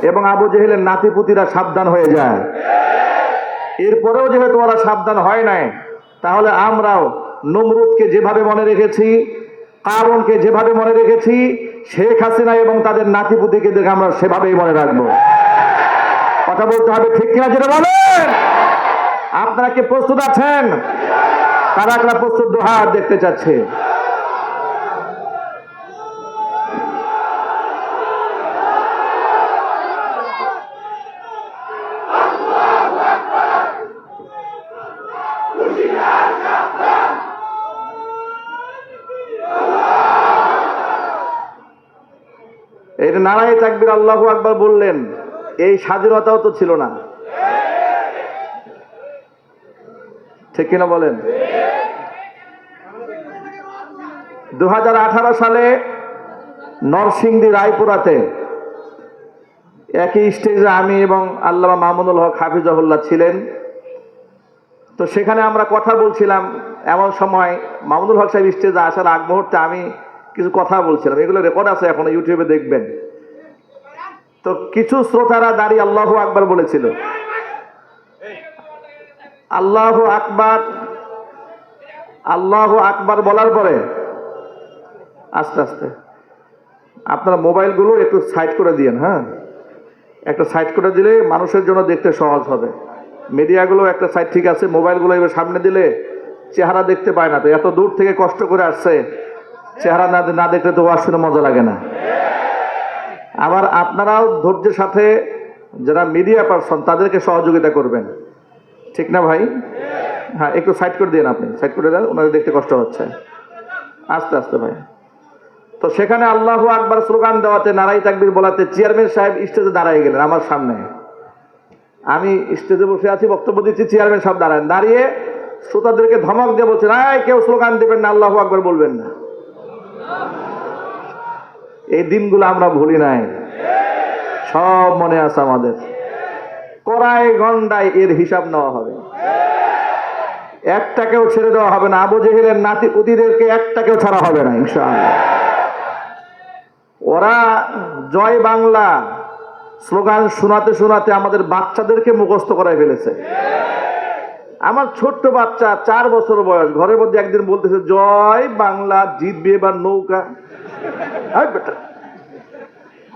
এবং আবু জেহেলের নাতিপুতিরা সাবধান হয়ে যায়। এরপরেও যেহেতু ওরা সাবধান হয় নাই, তাহলে আমরাও নমরুদকে যেভাবে মনে রেখেছি, কারুনকে যেভাবে মনে রেখেছি, শেখ হাসিনা এবং তাদের নাতিপুতিকে দেখে আমরা সেভাবেই মনে রাখবো। কথা বলতে হবে, ঠিক কিনা যেটা বলেন? আপনারা কি প্রস্তুত আছেন? কারা কারা প্রস্তুত? দুহাত দেখতে চাচ্ছে। এটা নারায়ে তাকবীর আল্লাহু আকবার বললেন, এই স্বাধীনতাও তো ছিল না, ঠিক কিনা বলেন? 2018 সালে নরসিংদী রায়পুরাতে একই স্টেজে আমি এবং আল্লামা মামুনুল হক হাফিজাহুল্লাহ ছিলেন। তো সেখানে আমরা কথা বলছিলাম, এমন সময় মামুনুল হক সাহেব স্টেজে আসার আগ মুহূর্তে আমি কিছু কথা বলছিলাম, এগুলো রেকর্ড আছে, এখন ইউটিউবে দেখবেন। তো কিছু শ্রোতারা দাঁড়িয়ে আল্লাহু আকবার বলেছিল। আল্লাহু আকবার, আল্লাহু আকবার বলার পরে আস্তে আস্তে আপনারা মোবাইলগুলো একটু সাইড করে দিয়েন। হ্যাঁ, একটা সাইড করে দিলে মানুষের জন্য দেখতে সহজ হবে। মিডিয়াগুলো একটা সাইড ঠিক আছে, মোবাইলগুলো এবার সামনে দিলে চেহারা দেখতে পায় না, তো এত দূর থেকে কষ্ট করে আসছে, চেহারা না দেখলে তো ওয়াজ শুনে মজা লাগে না। আবার আপনারাও ধৈর্যের সাথে যারা মিডিয়া পারসন তাদেরকে সহযোগিতা করবেন, ঠিক না ভাই? হ্যাঁ, একটু সাইড করে দিন, আপনি সাইড করে দেন, ওনাদের দেখতে কষ্ট হচ্ছে। আস্তে আস্তে ভাই। তো সেখানে আল্লাহু আকবার স্লোগান দেওয়াতে, নারায়ে তাকবীর বলাতে চেয়ারম্যান সাহেব স্টেজে দাঁড়ায় গেলেন আমার সামনে। আমি স্টেজে বসে আছি, বক্তব্য দিচ্ছি, চেয়ারম্যান সাহেব দাঁড়িয়ে শ্রোতাদেরকে ধমক দিয়ে বলছেন, এই কেউ স্লোগান দেবেন না, আল্লাহু আকবার বলবেন না। এই দিনগুলো আমরা ভুলি নাই, সব মনে আছে আমাদের। কড়ায় গন্ডায় এর হিসাব নেওয়া হবে, একটাকেও ছেড়ে দেওয়া হবে না। আবু জেহেলের নাতিপুতিদেরকে একটাকেও ছাড়া হবে না ইনশাআল্লাহ। ওরা জয় বাংলা স্লোগান শোনাতে শোনাতে আমাদের বাচ্চাদেরকে মুখস্থ করায় ফেলেছে। আমার ছোট্ট বাচ্চা 4 বছর বয়স, ঘরের মধ্যে একদিন বলতেছে, জয় বাংলা জিতবে এবার নৌকা।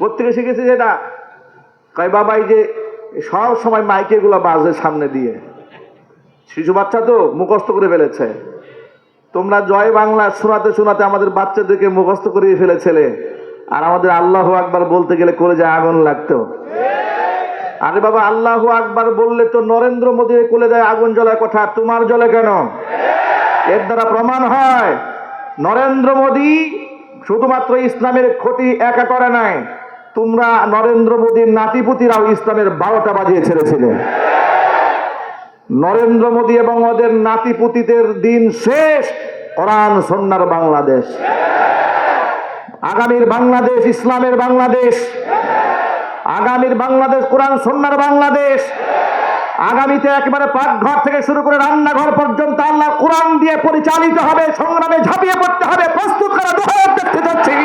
কোত্থেকে শিখেছে যেটা? কয় বাবা, এই যে সব সময় মাইকে গুলা বাজে সামনে দিয়ে, শিশু বাচ্চা তো মুখস্থ করে ফেলেছে। তোমরা জয় বাংলা শোনাতে শোনাতে আমাদের বাচ্চাদেরকে মুখস্থ করিয়ে ফেলেছিলে, আর আমাদের আল্লাহু আকবার বলতে গেলে কলেজে আগুন লাগতো। আরে বাবা, আল্লাহু আকবার বললে তো নরেন্দ্র মোদীর কলেজায় আগুন জ্বলার কথা, তোমার জ্বলে কেন? এর দ্বারা প্রমাণ হয় নরেন্দ্র মোদী শুধুমাত্র ইসলামের ক্ষতি একা করে নাই, তোমরা নরেন্দ্র মোদীর নাতিপুতিরাও ইসলামের 12টা বাজিয়ে ছেড়েছিলে। নরেন্দ্র মোদী এবং ওদের নাতিপুতিদের দিন শেষ, কোরআন সুন্নাহর বাংলাদেশ। আগামীর বাংলাদেশ ইসলামের বাংলাদেশ, আগামীর বাংলাদেশ কোরআন সুন্নাহর বাংলাদেশ। আগামীতে একেবারে পাকঘর থেকে শুরু করে রান্নাঘর পর্যন্ত আল্লাহ কোরআন দিয়ে পরিচালিত হবে, সংগ্রামে ঝাঁপিয়ে পড়তে হবে। প্রস্তুত করা দুহাত দেখতে যাচ্ছি।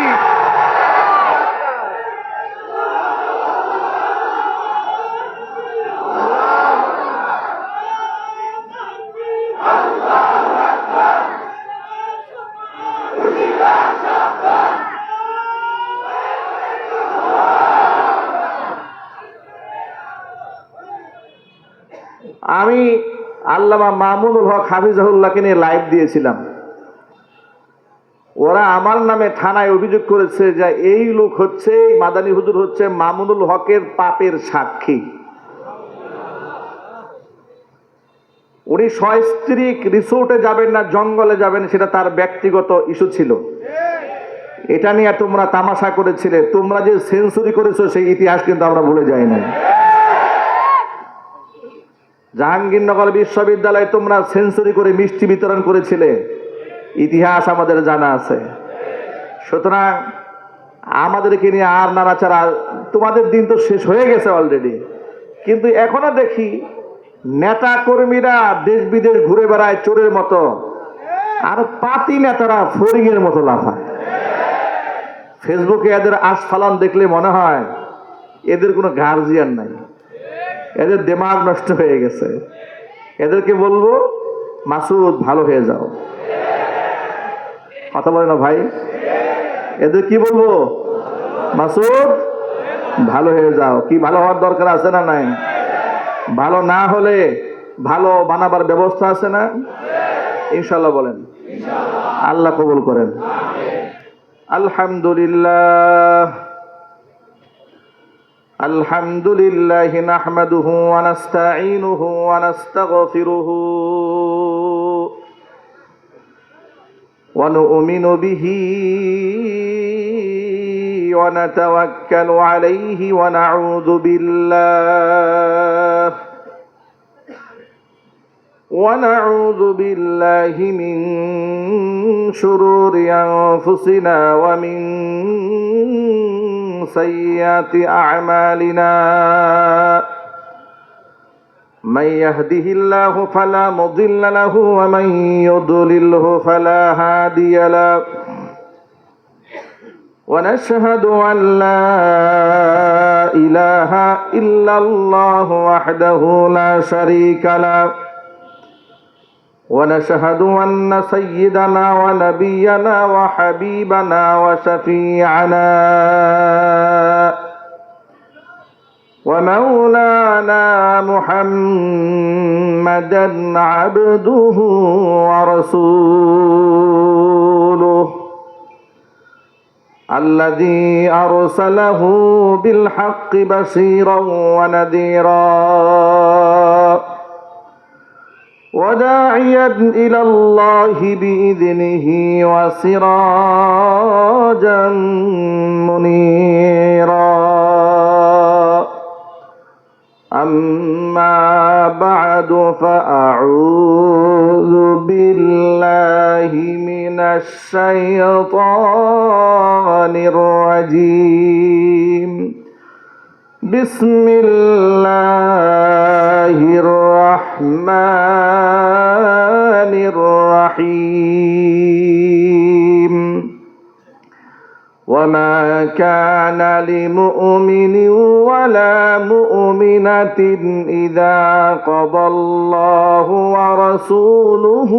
আমি আল্লামা মামুনুল হক হাফিজাহুল্লাহকে নিয়ে লাইভ দিয়েছিলাম। ওরা আমার নামে থানায় অভিযোগ করেছে যে এই লোক হচ্ছে, মাদানী হুজুর হচ্ছে মামুনুল হকের পাপের সাক্ষী। উনি সস্ত্রীক রিসোর্টে যাবেন না জঙ্গলে যাবেন, সেটা তার ব্যক্তিগত ইস্যু ছিল। এটা নিয়ে তোমরা তামাশা করেছিলে। তোমরা যে সেঞ্চুরি করেছো সেই ইতিহাস কিন্তু আমরা ভুলে যাই না। জাহাঙ্গীরনগর বিশ্ববিদ্যালয়ে তোমরা সেঞ্চুরি করে মিষ্টি বিতরণ করেছিলে, ইতিহাস আমাদের জানা আছে। সুতরাং আমাদেরকে নিয়ে আর নাড়াচাড়া, তোমাদের দিন তো শেষ হয়ে গেছে অলরেডি। কিন্তু এখনো দেখি নেতা কর্মীরা দেশ বিদেশ ঘুরে বেড়ায় চোরের মতো, আর পাতি নেতারা ফড়িংয়ের মতো লাফায়। ফেসবুকে এদের আস্ফালন দেখলে মনে হয় এদের কোনো গার্জিয়ান নাই, এদের দিমাগ নষ্ট হয়ে গেছে। এদেরকে বলবো মাসুদ ভালো হয়ে যাও, কথা বলে না ভাই? এদের কি বলবো? মাসুদ ভালো হয়ে যাও। কি ভালো হওয়ার দরকার আছে না নাই? ভালো না হলে ভালো বানাবার ব্যবস্থা আছে না? ইনশাল্লাহ বলেন, আল্লাহ কবুল করেন। আলহামদুলিল্লাহ আলহামদুলিল্লাহ নাহমাদুহু ওয়া নাস্তাঈনুহু ওয়া নাস্তাগফিরুহু ওয়া নু'মিনু বিহি ওয়া নাতাওয়াক্কালু আলাইহি ওয়া নাউযু বিল্লাহ ونعوذ بالله من شرور أنفسنا ومن سيئات أعمالنا من يهده الله فلا مضل له ومن يضلله فلا هادي له ونشهد أن لا إله إلا الله وحده لا شريك له ونشهد أن سيدنا ونبينا وحبيبنا وشفيعنا ومولانا محمدا عبده ورسوله الذي أرسله بالحق بشيرا ونذيرا وداعيا إلى الله بإذنه وسراجا منيرا أما بعد فأعوذ بالله من الشيطان الرجيم بسم الله الرحمن الرحيم وما كان لمؤمن ولا مؤمنة إذا قضى الله ورسوله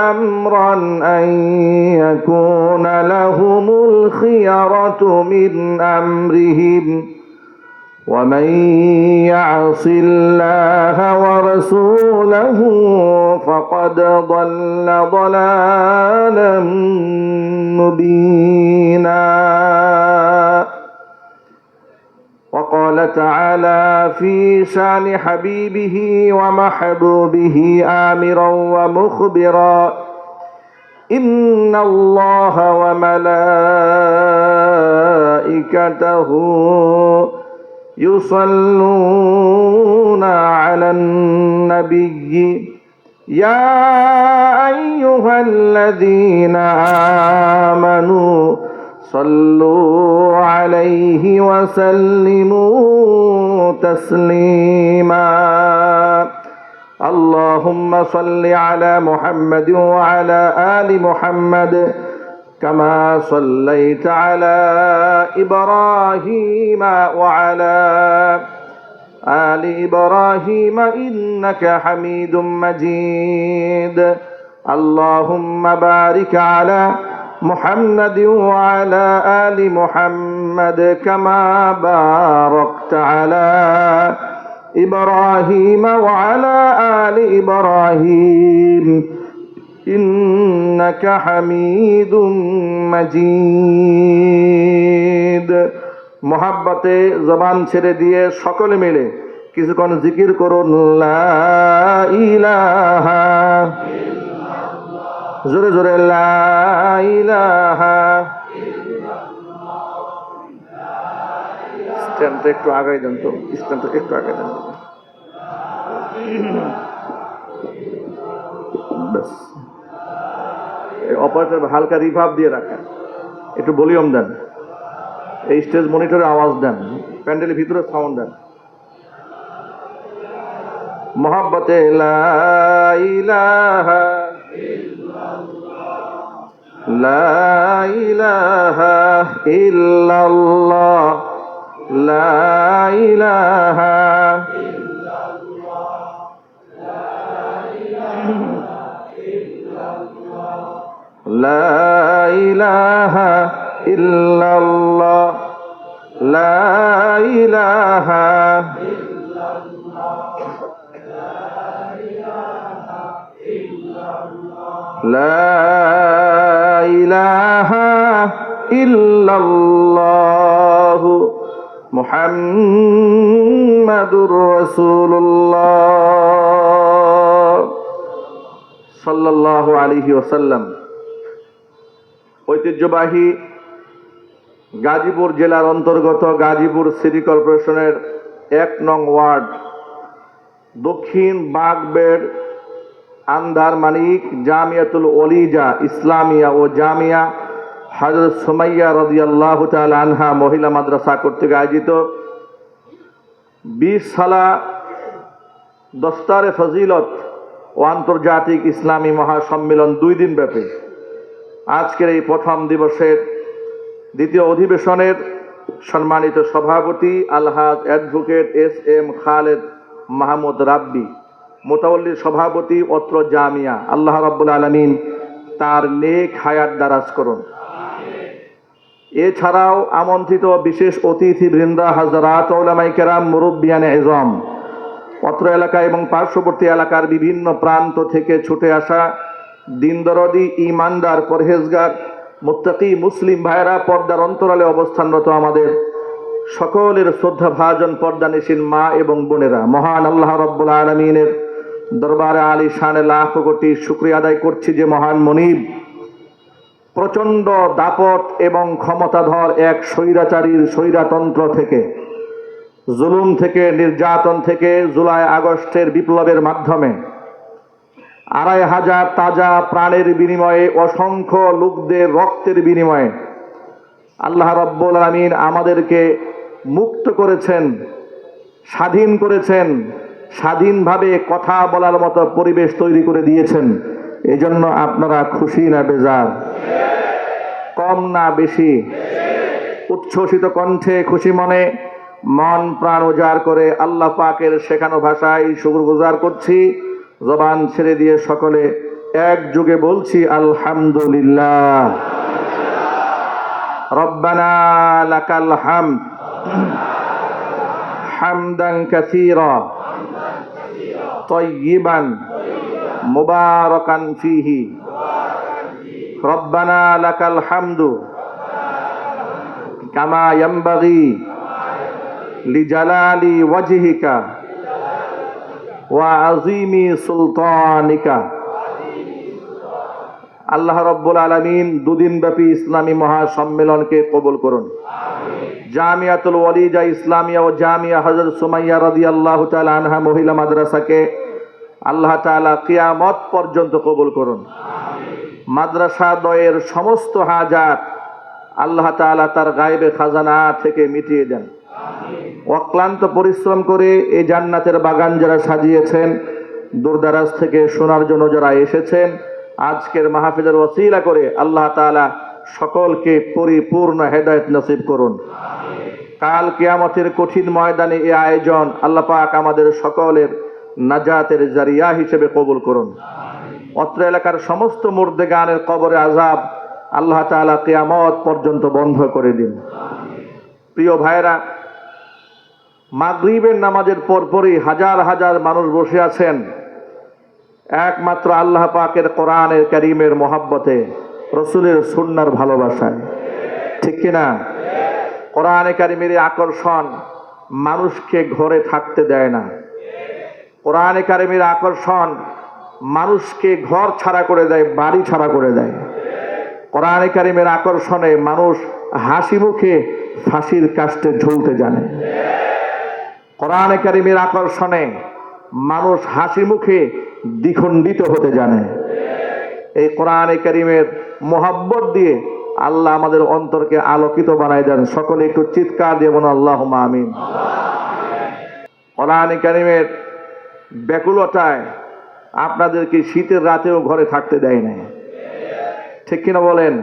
أمرا أن يكون لهم الخيرة من أمرهم ومن يعص الله ورسوله فقد ضل ضلالا مبينا وقال تعالى في شان حبيبه ومحبوبه آمرا ومخبرا إن الله وملائكته يصلون على النبي يا أيها الذين آمنوا صلوا عليه وسلموا تسليما اللهم صل على محمد وعلى آل محمد كما صليت على إبراهيم وعلى آل إبراهيم إنك حميد مجيد اللهم بارك على محمد وعلى آل محمد كما باركت على إبراهيم وعلى آل إبراهيم إنك حميد مجيد محبته জবান ছেড়ে দিয়ে সকলে মিলে কিছুক্ষণ জিকির করুন লা ইলাহা জোরে জোরে লা ইলাহা স্ট্যান্ডটা একটু আগাই দেন তো, স্ট্যান্ডটা একটু আগাই দেন ব্যাস। অপারেটর হালকা রিভার্ব দিয়ে রাখেন, একটু ভলিউম দেন, এই স্টেজ মনিটরে আওয়াজ দেন, প্যান্ডেলের ভিতরে সাউন্ড দেন। मोहब्बते ला इलाहा इल्लल्लाह ला इलाहा ला इलाहा इल्लल्लाह ला इलाहा ला इलाहा इल्लल्लाह मुहम्मदुर রাসূলুল্লাহ সাল্লাল্লাহু আলাইহি ওয়াসাল্লাম। ঐতিহ্যবাহী গাজীপুর জেলার অন্তর্গত গাজীপুর সিটি কর্পোরেশনের ১ নং ওয়ার্ড দক্ষিণ বাগবেড় আন্দার মানিক জামিয়াতুল ওলিজা ইসলামিয়া ও জামিয়া হযরত সুমাইয়া রাদিয়াল্লাহু তাআলা আনহা মহিলা মাদ্রাসা কর্তৃক আয়োজিত 20 সালা দস্তারে ফজিলত ও আন্তর্জাতিক ইসলামী মহাসম্মেলন 2 দিন ব্যাপী আজকের এই প্রথম দিবসের দ্বিতীয় অধিবেশনের সম্মানিত সভাপতি আলহাজ অ্যাডভোকেট এস.এম. খালেদ মাহমুদ রাব্বি, মোতাওয়াল্লি সভাপতি অত্র জামিয়া, আল্লাহ রাব্বুল আলামিন তার নেক হায়াত দারাজ করুন। এছাড়াও আমন্ত্রিত বিশেষ অতিথি বৃন্দা হাজরাত উলামায়ে কেরাম, মুরব্বিয়ানে ইজম, অত্র এলাকা এবং পার্শ্ববর্তী এলাকার বিভিন্ন প্রান্ত থেকে ছুটে আসা দিনদরদি, ইমানদার, পরহেজগার, মুত্তাকি মুসলিম ভাইরা, পর্দার অন্তরালে অবস্থানরত আমাদের সকলের শ্রদ্ধাভাজন পর্দানিশীন মা এবং বোনেরা, মহান আল্লাহ রাব্বুল আলামিনের দরবারে আলী শানে লাখ কোটি শুকরিয়া আদায় করছি যে মহান মনিব প্রচণ্ড দাপট এবং ক্ষমতাধর এক স্বৈরাচারীর স্বৈরাতন্ত্র থেকে, জুলুম থেকে, নির্যাতন থেকে জুলাই আগস্টের বিপ্লবের মাধ্যমে ২৫০০ তাজা প্রাণের বিনিময়ে, অসংখ্য লোকদের রক্তের বিনিময়ে আল্লাহ রাব্বুল আলামিন আমাদেরকে মুক্ত করেছেন, স্বাধীন করেছেন, স্বাধীনভাবে কথা বলার মতো পরিবেশ তৈরি করে দিয়েছেন। এজন্য আপনারা খুশি না বেজার? কম না বেশি? উচ্ছ্বসিত কণ্ঠে, খুশি মনে, মন প্রাণ উজাড় করে আল্লাহ পাকের শেখানো ভাষায় শুকরগুজার করছি। জবান ছেড়ে দিয়ে সকলে একযোগে বলছি আলহামদুলিল্লাহ। রব্বানা লাকাল হামদ হামদান কাসীরা তাইয়িবান মুবারাকান ফীহি। রব্বানা লাকাল হামদু কামা ইয়ানবাগি লিজালালি ওয়াজহিকা ওয়া আযীমি সুলতানিকা। আল্লাহ রাব্বুল আলামিন 2 দিনব্যাপী ইসলামী মহাসম্মেলনকে কবুল করুন। জামিয়াতুল ওয়ালিজা ইসলামিয়া ও জামিয়া হযরত সুমাইয়া রাদিয়াল্লাহু তাআলা আনহা মহিলা মাদ্রাসাকে আল্লাহ তাআলা কিয়ামত পর্যন্ত কবুল করুন। মাদ্রাসা দ্বয়ের সমস্ত হাজাত আল্লাহ তাআলা তার গায়বে খাজানা থেকে মিটিয়ে দেন। অক্লান্ত পরিশ্রম করে এই জান্নাতের বাগান যারা সাজিয়েছেন, দূরদারাজ থেকে শোনার জন্য যারা এসেছেন, আজকের মাহফিলের ওসিলা করে আল্লাহ তাআলা সকলকে পরিপূর্ণ হেদায়েত নসিব করুন। কাল কিয়ামতের কঠিন ময়দানে এই আয়োজন আল্লাহ পাক আমাদের সকলের নাজাতের জারিয়া হিসেবে কবুল করুন। অত্র এলাকার সমস্ত মুর্দেগানের কবরে আযাব আল্লাহ তাআলা কিয়ামত পর্যন্ত বন্ধ করে দিন। প্রিয় ভাইরা, মাগরিবের নামাজের পরপরই হাজার হাজার মানুষ বসে আছেন একমাত্র আল্লাহ পাকের কোরআনের কারীমের মহব্বতে, রসুলের সুন্নাহর ভালোবাসায়, ঠিক কিনা? কোরআনে কারীমের আকর্ষণ মানুষকে ঘরে থাকতে দেয় না। কোরআনে কারীমের আকর্ষণ মানুষকে ঘর ছাড়া করে দেয়, বাড়ি ছাড়া করে দেয়। কোরআনে কারীমের আকর্ষণে মানুষ হাসি মুখে ফাঁসির কাস্টে ঝুলতে জানে। কোরআনে কারীমের আকর্ষণে মানুষ হাসি মুখে দ্বিখণ্ডিত হতে জানে। এই কোরআনে কারীমের মোহাব্বত দিয়ে আল্লাহ আমাদের অন্তরকে আলোকিত বানায় দেন। সকলে একটু চিৎকার দিয়ে বলুন আল্লাহুম্মা আমিন। কোরআনে কারীমের ব্যাকুলতায় আপনাদেরকে শীতের রাতেও ঘরে থাকতে দেয় নাই, ঠিক কিনা বলেন?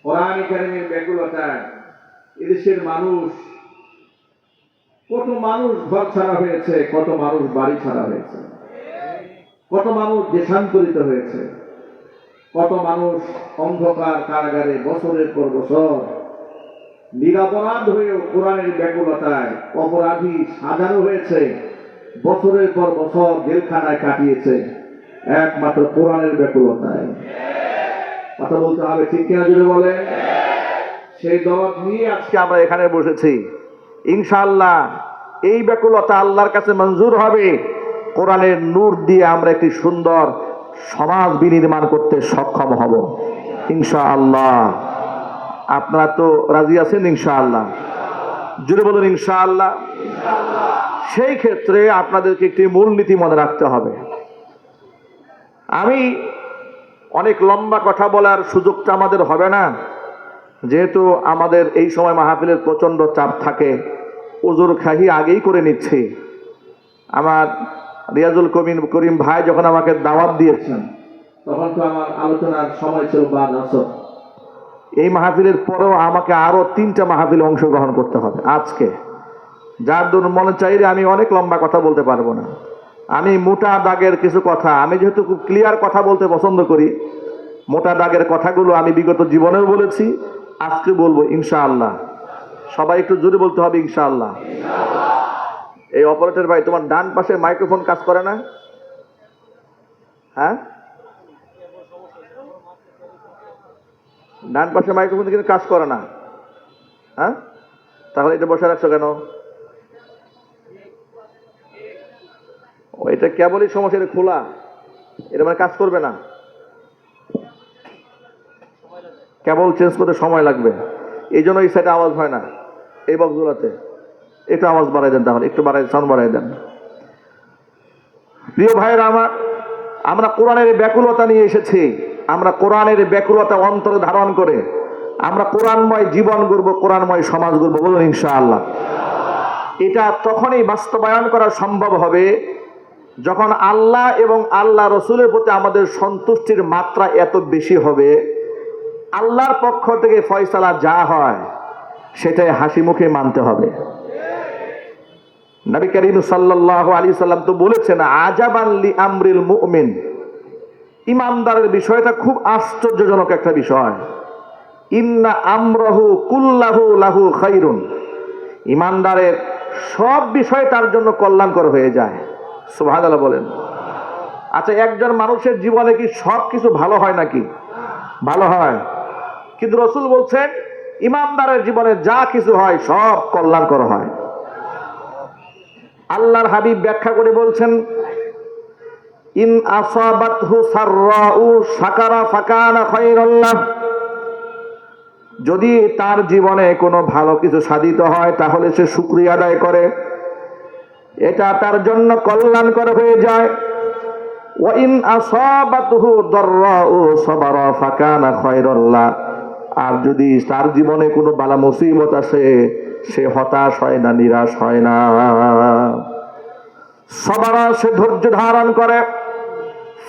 কোরআন কারীমের ব্যাকুলতায় এদেশের মানুষ, কত মানুষ ঘর ছাড়া হয়েছে, কত মানুষ বাড়ি ছাড়া হয়েছে, কত মানুষ দেশান্তরিত হয়েছে, কত মানুষ অন্ধকার কারাগারে বছরের পর বছর নিরপরাধ হয়েও কোরআনের ব্যাকুলতায় অপরাধী সাজানো হয়েছে, বছরের পর বছর জেলখানায় কাটিয়েছে একমাত্র কোরআনের ব্যাকুলতায়। কথা বলতে হবে, ঠিক কিনা জুড়ে বলে? সেই দরদ নিয়ে আজকে আমরা এখানে বসেছি। ইনশাআল্লাহ এই ব্যাকুলতা আল্লাহর কাছে মঞ্জুর হবে। কোরআনের নূর দিয়ে আমরা একটি সুন্দর সমাজ বিনির্মাণ করতে সক্ষম হব ইনশাআল্লাহ। আপনারা তো রাজি আছেন ইনশাআল্লাহ? জুড়ে বলুন ইনশাআল্লাহ। সেই ক্ষেত্রে আপনাদেরকে একটি মূলনীতি মনে রাখতে হবে। আমি অনেক লম্বা কথা বলার সুযোগটা আমাদের হবে না, যেহেতু আমাদের এই সময় মাহফিলের প্রচন্ড চাপ থাকে। উজুর খাহি আগেই করে নিচ্ছি। আমার রিয়াজুল করিম ভাই যখন আমাকে দাওয়াত দিয়েছেন, তখন তো আমার আলোচনার সময় ছিল বাদ আসর। এই মাহফিলের পরেও আমাকে আরো 3টা মাহফিলে অংশগ্রহণ করতে হবে আজকে। যার জন্য মনে চাইলে আমি অনেক লম্বা কথা বলতে পারবো না। আমি মোটা দাগের কিছু কথা, আমি যেহেতু খুব ক্লিয়ার কথা বলতে পছন্দ করি, মোটা দাগের কথাগুলো আমি বিগত জীবনেও বলেছি, আজকে বলবো ইনশাআল্লাহ। সবাই একটু জোরে বলতে হবে ইনশাআল্লাহ। এই অপারেটর ভাই, তোমার ডান পাশে মাইক্রোফোন কাজ করে না? হ্যাঁ, ডান পাশে মাইক্রোফোন কিন্তু কাজ করে না। হ্যাঁ, তাহলে এটা বসে রাখছো কেন? এটা কেবলই সমস্যা, এটা খোলা, এটা মানে কাজ করবে না। কেবল চেঞ্জ করতে সময় লাগবে, এই জন্য এই সাইডে আওয়াজ হয় না। এই বক্সগুলোতে একটু আওয়াজ বাড়াই দেন, তাহলে একটু সাউন্ড বাড়াই দেন। প্রিয় ভাইয়েরা আমার, আমরা কোরআনের ব্যাকুলতা নিয়ে এসেছি। আমরা কোরআনের ব্যাকুলতা অন্তরে ধারণ করে আমরা কোরআনময় জীবন গড়ব, কোরআনময় সমাজ গড়ব, বলুন ইনশাআল্লাহ। এটা তখনই বাস্তবায়ন করা সম্ভব হবে যখন আল্লাহ এবং আল্লাহ রসুলের প্রতি আমাদের সন্তুষ্টির মাত্রা এত বেশি হবে, আল্লাহর পক্ষ থেকে ফয়সালা যা হয় সেটাই হাসি মুখে মানতে হবে। নবী করিম সাল্লাল্লাহু আলাইহি সাল্লাম তো বলেছেন, আজাবান লি আমরিল মুমিন, ইমানদারের বিষয়টা খুব আশ্চর্যজনক একটা বিষয়। ইন্না আমরাহু কুল্লাহু লাহু খাইরুন, ইমানদারের সব বিষয় তার জন্য কল্যাণকর হয়ে যায়। সুবহানাল্লাহ বলেন। আচ্ছা, একজন মানুষের জীবনে কি সব কিছু ভালো হয় নাকি? ভালো হয়, কিন্তু রাসূল বলছেন ইমানদারের জীবনে যা কিছু হয় সব কল্যাণকর হয়। আল্লাহর হাবিব ব্যাখ্যা করে বলছেন, ইন আসাবাতহু সাররাউ শাকারা ফাকানা খায়রাল লাহু, যদি তার জীবনে কোনো ভালো কিছু সাধিত হয় তাহলে সে শুকরিয়া আদায় করে, এটা তার জন্য কল্যাণকর হয়ে যায়। ওয়া ইন আসাবাতহু দাররাউ সাবারা ফাকানা খায়রাল লাহু, আর যদি তার জীবনে কোনো বালা মুসিবত আসে সে হতাশ হয় না, নিরাশ হয় না। সাবারা, সে ধৈর্য ধারণ করে,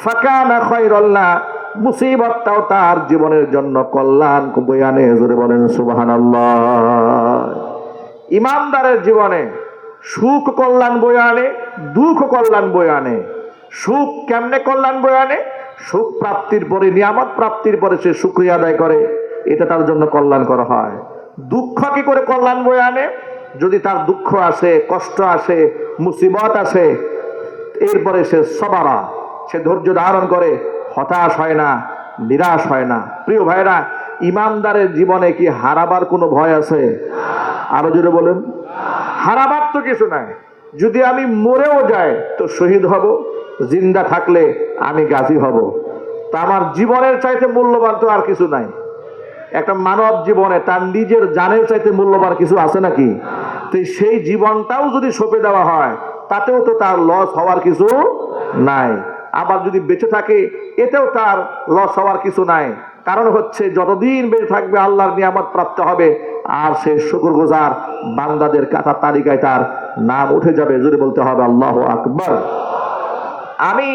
ফাকানা খায়রাল লাহু, মুসিবতটাও তার জীবনের জন্য কল্যাণ বয়ে আনে। জোরে বলেন সুবহানাল্লাহ। ইমানদারের জীবনে সুখ কল্যাণ বয়ে আনে, দুঃখ কল্যাণ বয়ে আনে। সুখ কেমনে কল্যাণ বয়ে আনে? সুখ প্রাপ্তির পরে, নিয়ামত প্রাপ্তির পরে সে শুকরিয়া আদায় করে, এটা তার জন্য কল্যাণ করা হয়। দুঃখ কি করে কল্যাণ বয়ে আনে? যদি তার দুঃখ আসে, কষ্ট আসে, মুসিবত আসে, এরপরে সে সবারা, সে ধৈর্য ধারণ করে, হতাশ হয় না, নিরাশ হয় না। প্রিয় ভাইরা, ইমানদারের জীবনে কি হারাবার কোনো ভয় আছে? আরো জোরে বলেন। হারাবার তো কিছু নাই। যদি আমি মরেও যাই তো শহীদ হব, জিন্দা থাকলে আমি গাজী হব। তা আমার জীবনের চাইতে মূল্যবান তো আর কিছু নাই। একটা মানব জীবনে তার নিজের জানের চাইতে মূল্যবান কিছু আছে নাকি? তো সেই জীবনটাও যদি সঁপে দেওয়া হয় তাতেও তো তার লস হওয়ার কিছু নাই। আবার যদি বেঁচে থাকে এতেও তার লস হওয়ার কিছু নাই। কারণ হচ্ছে যতদিন বেঁচে থাকবে আল্লাহর নিয়ামত প্রাপ্ত হবে, আর সে শুকরগুজার বান্দাদের কাতার তালিকায় তার নাম উঠে যাবে। জোরে বলতে হবে আল্লাহু আকবার। আমি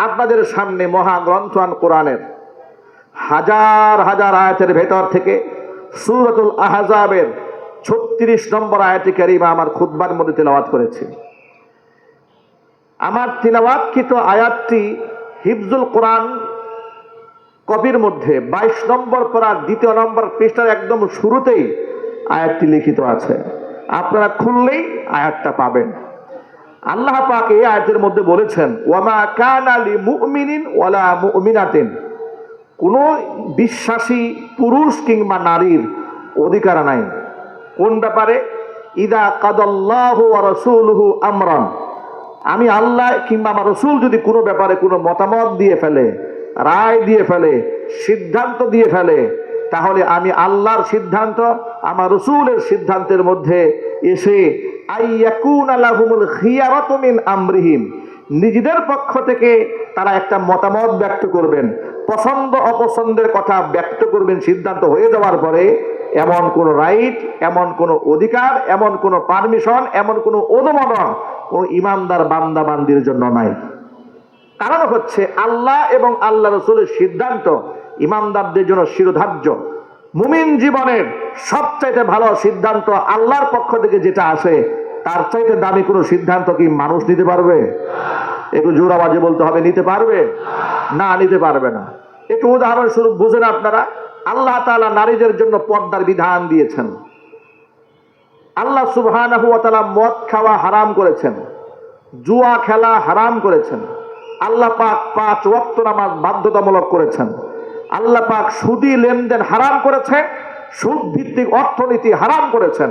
আপনাদের সামনে মহাগ্রন্থ আল কোরআনের হাজার হাজার আয়াতের ভেতর থেকে সূরাতুল আহজাবের 36 নম্বর আয়াতে কারিমা আমার খুতবার মধ্যে তেলাওয়াত করেছি। আমার তিলাওয়াতকৃত আয়াতটি হিফজুল কোরআন কপির মধ্যে 22 নম্বর পারার 2 নম্বর পৃষ্ঠার একদম শুরুতেই আয়াতটি লিখিত আছে। আপনারা খুললেই আয়াতটা পাবেন। আল্লাহ পাক এই আয়াতের মধ্যে বলেছেন, ওয়ামা কানা লিমুমিনিন ওয়ালা মুমিনাতিন, কোন বিশ্বাসী পুরুষ কিংবা নারীর অধিকার নাই কোন ব্যাপারে? ইদা কাদাল্লাহু ওয়া রাসূলুহু আমরান, আমি আল্লাহ কিংবা আমার রাসূল যদি কোনো ব্যাপারে কোনো মতামত দিয়ে ফেলে, রায় দিয়ে ফেলে, সিদ্ধান্ত দিয়ে ফেলে, তাহলে আমি আল্লাহর সিদ্ধান্ত আমার রাসূলের সিদ্ধান্তের মধ্যে এসে আইয়াকুনা লাহুমুল খিয়ারাতু মিন আমরিহিম, নিজেদের পক্ষ থেকে তারা একটা মতামত ব্যক্ত করবেন, পছন্দ অপছন্দের কথা ব্যক্ত করবেন। সিদ্ধান্ত হয়ে যাওয়ার পরে এমন কোন রাইট, এমন কোন অধিকার, এমন কোন পারমিশন, এমন কোন অনুমোদন কোন ইমানদার বান্দা বান্দির জন্য নাই। কারণ হচ্ছে আল্লাহ এবং আল্লাহ রাসূলের সিদ্ধান্ত ইমানদারদের জন্য শিরোধার্য। মুমিন জীবনের সবচাইতে ভালো সিদ্ধান্ত আল্লাহর পক্ষ থেকে যেটা আসে, তার চাইতে দামি কোনো সিদ্ধান্ত কি মানুষ নিতে পারবে? একটু জোর আওয়াজে বলতে হবে, নিতে পারবে? না, নিতে পারবে না। একটু উদাহরণস্বরূপ বুঝেন আপনারা, আল্লাহ তাআলা নারীদের জন্য পর্দার বিধান দিয়েছেন। আল্লাহ সুবহানাহু ওয়া তাআলা মদ খাওয়া হারাম করেছেন, জুয়া খেলা হারাম করেছেন। আল্লাহ পাক 5 ওয়াক্ত নামাজ বাধ্যতামূলক করেছেন। আল্লাহ পাক সুদী লেনদেন হারাম করেছেন, সুদ ভিত্তিক অর্থনীতি হারাম করেছেন,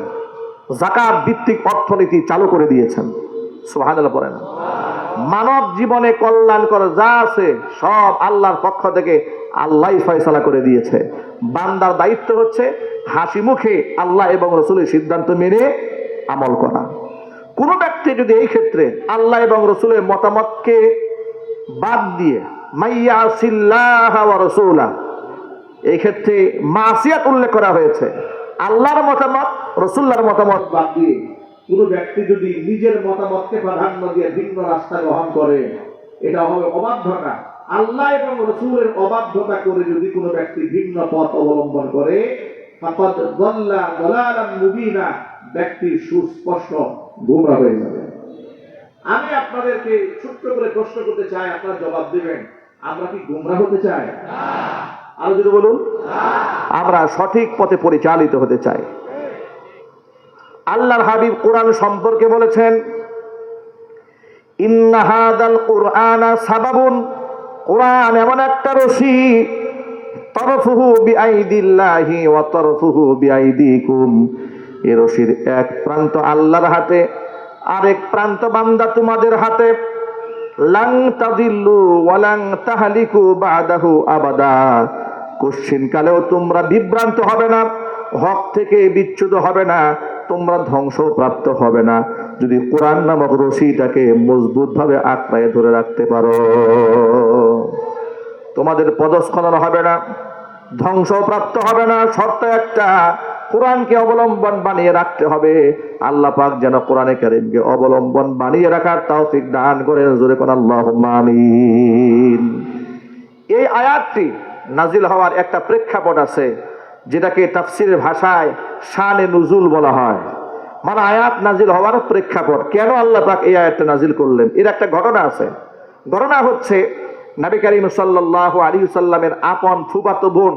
যাকাত ভিত্তিক অর্থনীতি চালু করে দিয়েছেন। সুবহানাল্লাহ পড়েন। মানব জীবনে কল্যাণকর যা আছে সব আল্লাহর পক্ষ থেকে আল্লাহই ফয়সালা করে দিয়েছে। বান্দার দায়িত্ব হচ্ছে হাসি মুখে আল্লাহ এবং রাসূলের সিদ্ধান্ত মেনে আমল করা। কোন ব্যক্তি যদি এই ক্ষেত্রে আল্লাহ এবং রাসূলের মতামতকে বাদ দিয়ে মাইয়াসিল্লাহ ওয়া রাসূলা, এই ক্ষেত্রে মাসিয়াত উল্লেখ করা হয়েছে। আল্লাহর মতামত রাসূলের মতামত বাদ দিয়ে কোন ব্যক্তি যদি নিজের মতামতকে প্রাধান্য দিয়ে ভিন্ন রাস্তা গ্রহণ করে, এটা হবে অবাধ্যতা। আল্লাহ এবং রাসূলের অবাধ্যতা করে যদি কোনো ব্যক্তি ভিন্ন পথ অবলম্বন করে, ফাকাদ যাল্লা যালালান মুবিনা, ব্যক্তি সুস্পষ্ট গোমরা হয়ে যাবে। আমি আপনাদেরকে ছোট্ট করে প্রশ্ন করতে চাই, আপনারা জবাব দিবেন, আমরা কি গোমরা হতে চাই? না। আর যদি বলুন, না। আমরা সঠিক পথে পরিচালিত হতে চাই। আল্লাহর হাবিব কোরআন সম্পর্কে বলেছেন, ইন্না হাদাল কুরআনা সাবাবুন, কোরআন এমন একটা রশি, তরফুহু বিআইদিল্লাহি ওয়া তরফুহু বিআইদিকুম, এই রশির এক প্রান্ত আল্লাহর হাতে, আরেক প্রান্ত বান্দা তোমাদের হাতে। লাং তাদিল্লু ওয়া লাং তাহলিকু বাদাহু আবাদা, কোশ্চিন কালেও তোমরা বিভ্রান্ত হবে না, হক থেকে বিচ্যুত হবে না, তোমরা ধ্বংসপ্রাপ্ত হবে না, যদি কোরআন নামক রশিটাকে মজবুত ভাবে আঁকড়ায় ধরে রাখতে পারো। তোমাদের পদস্খলন হবে না, ধ্বংসপ্রাপ্ত হবে না। শর্ত একটা, কোরআনকে অবলম্বন বানিয়ে রাখতে হবে। আল্লাহ পাক যেন কোরআনে কারীমকে অবলম্বন বানিয়ে রাখার তৌফিক দান করেন। জোরে কোন আল্লাহুম্মা আমিন। এই আয়াতটি নাজিল হওয়ার একটা প্রেক্ষাপট আছে, যেটাকে তাফসীরের ভাষায় শানে নুজুল বলা হয়, মানে আয়াত নাজিল হওয়ার প্রেক্ষাপট। কেন আল্লাহ পাক এই আয়াতটা নাজিল করলেন, এর একটা ঘটনা আছে। ঘটনা হচ্ছে নবী করিম সাল্লাল্লাহু আলাইহি ওয়াসাল্লামের আপন ফুফাতো বোন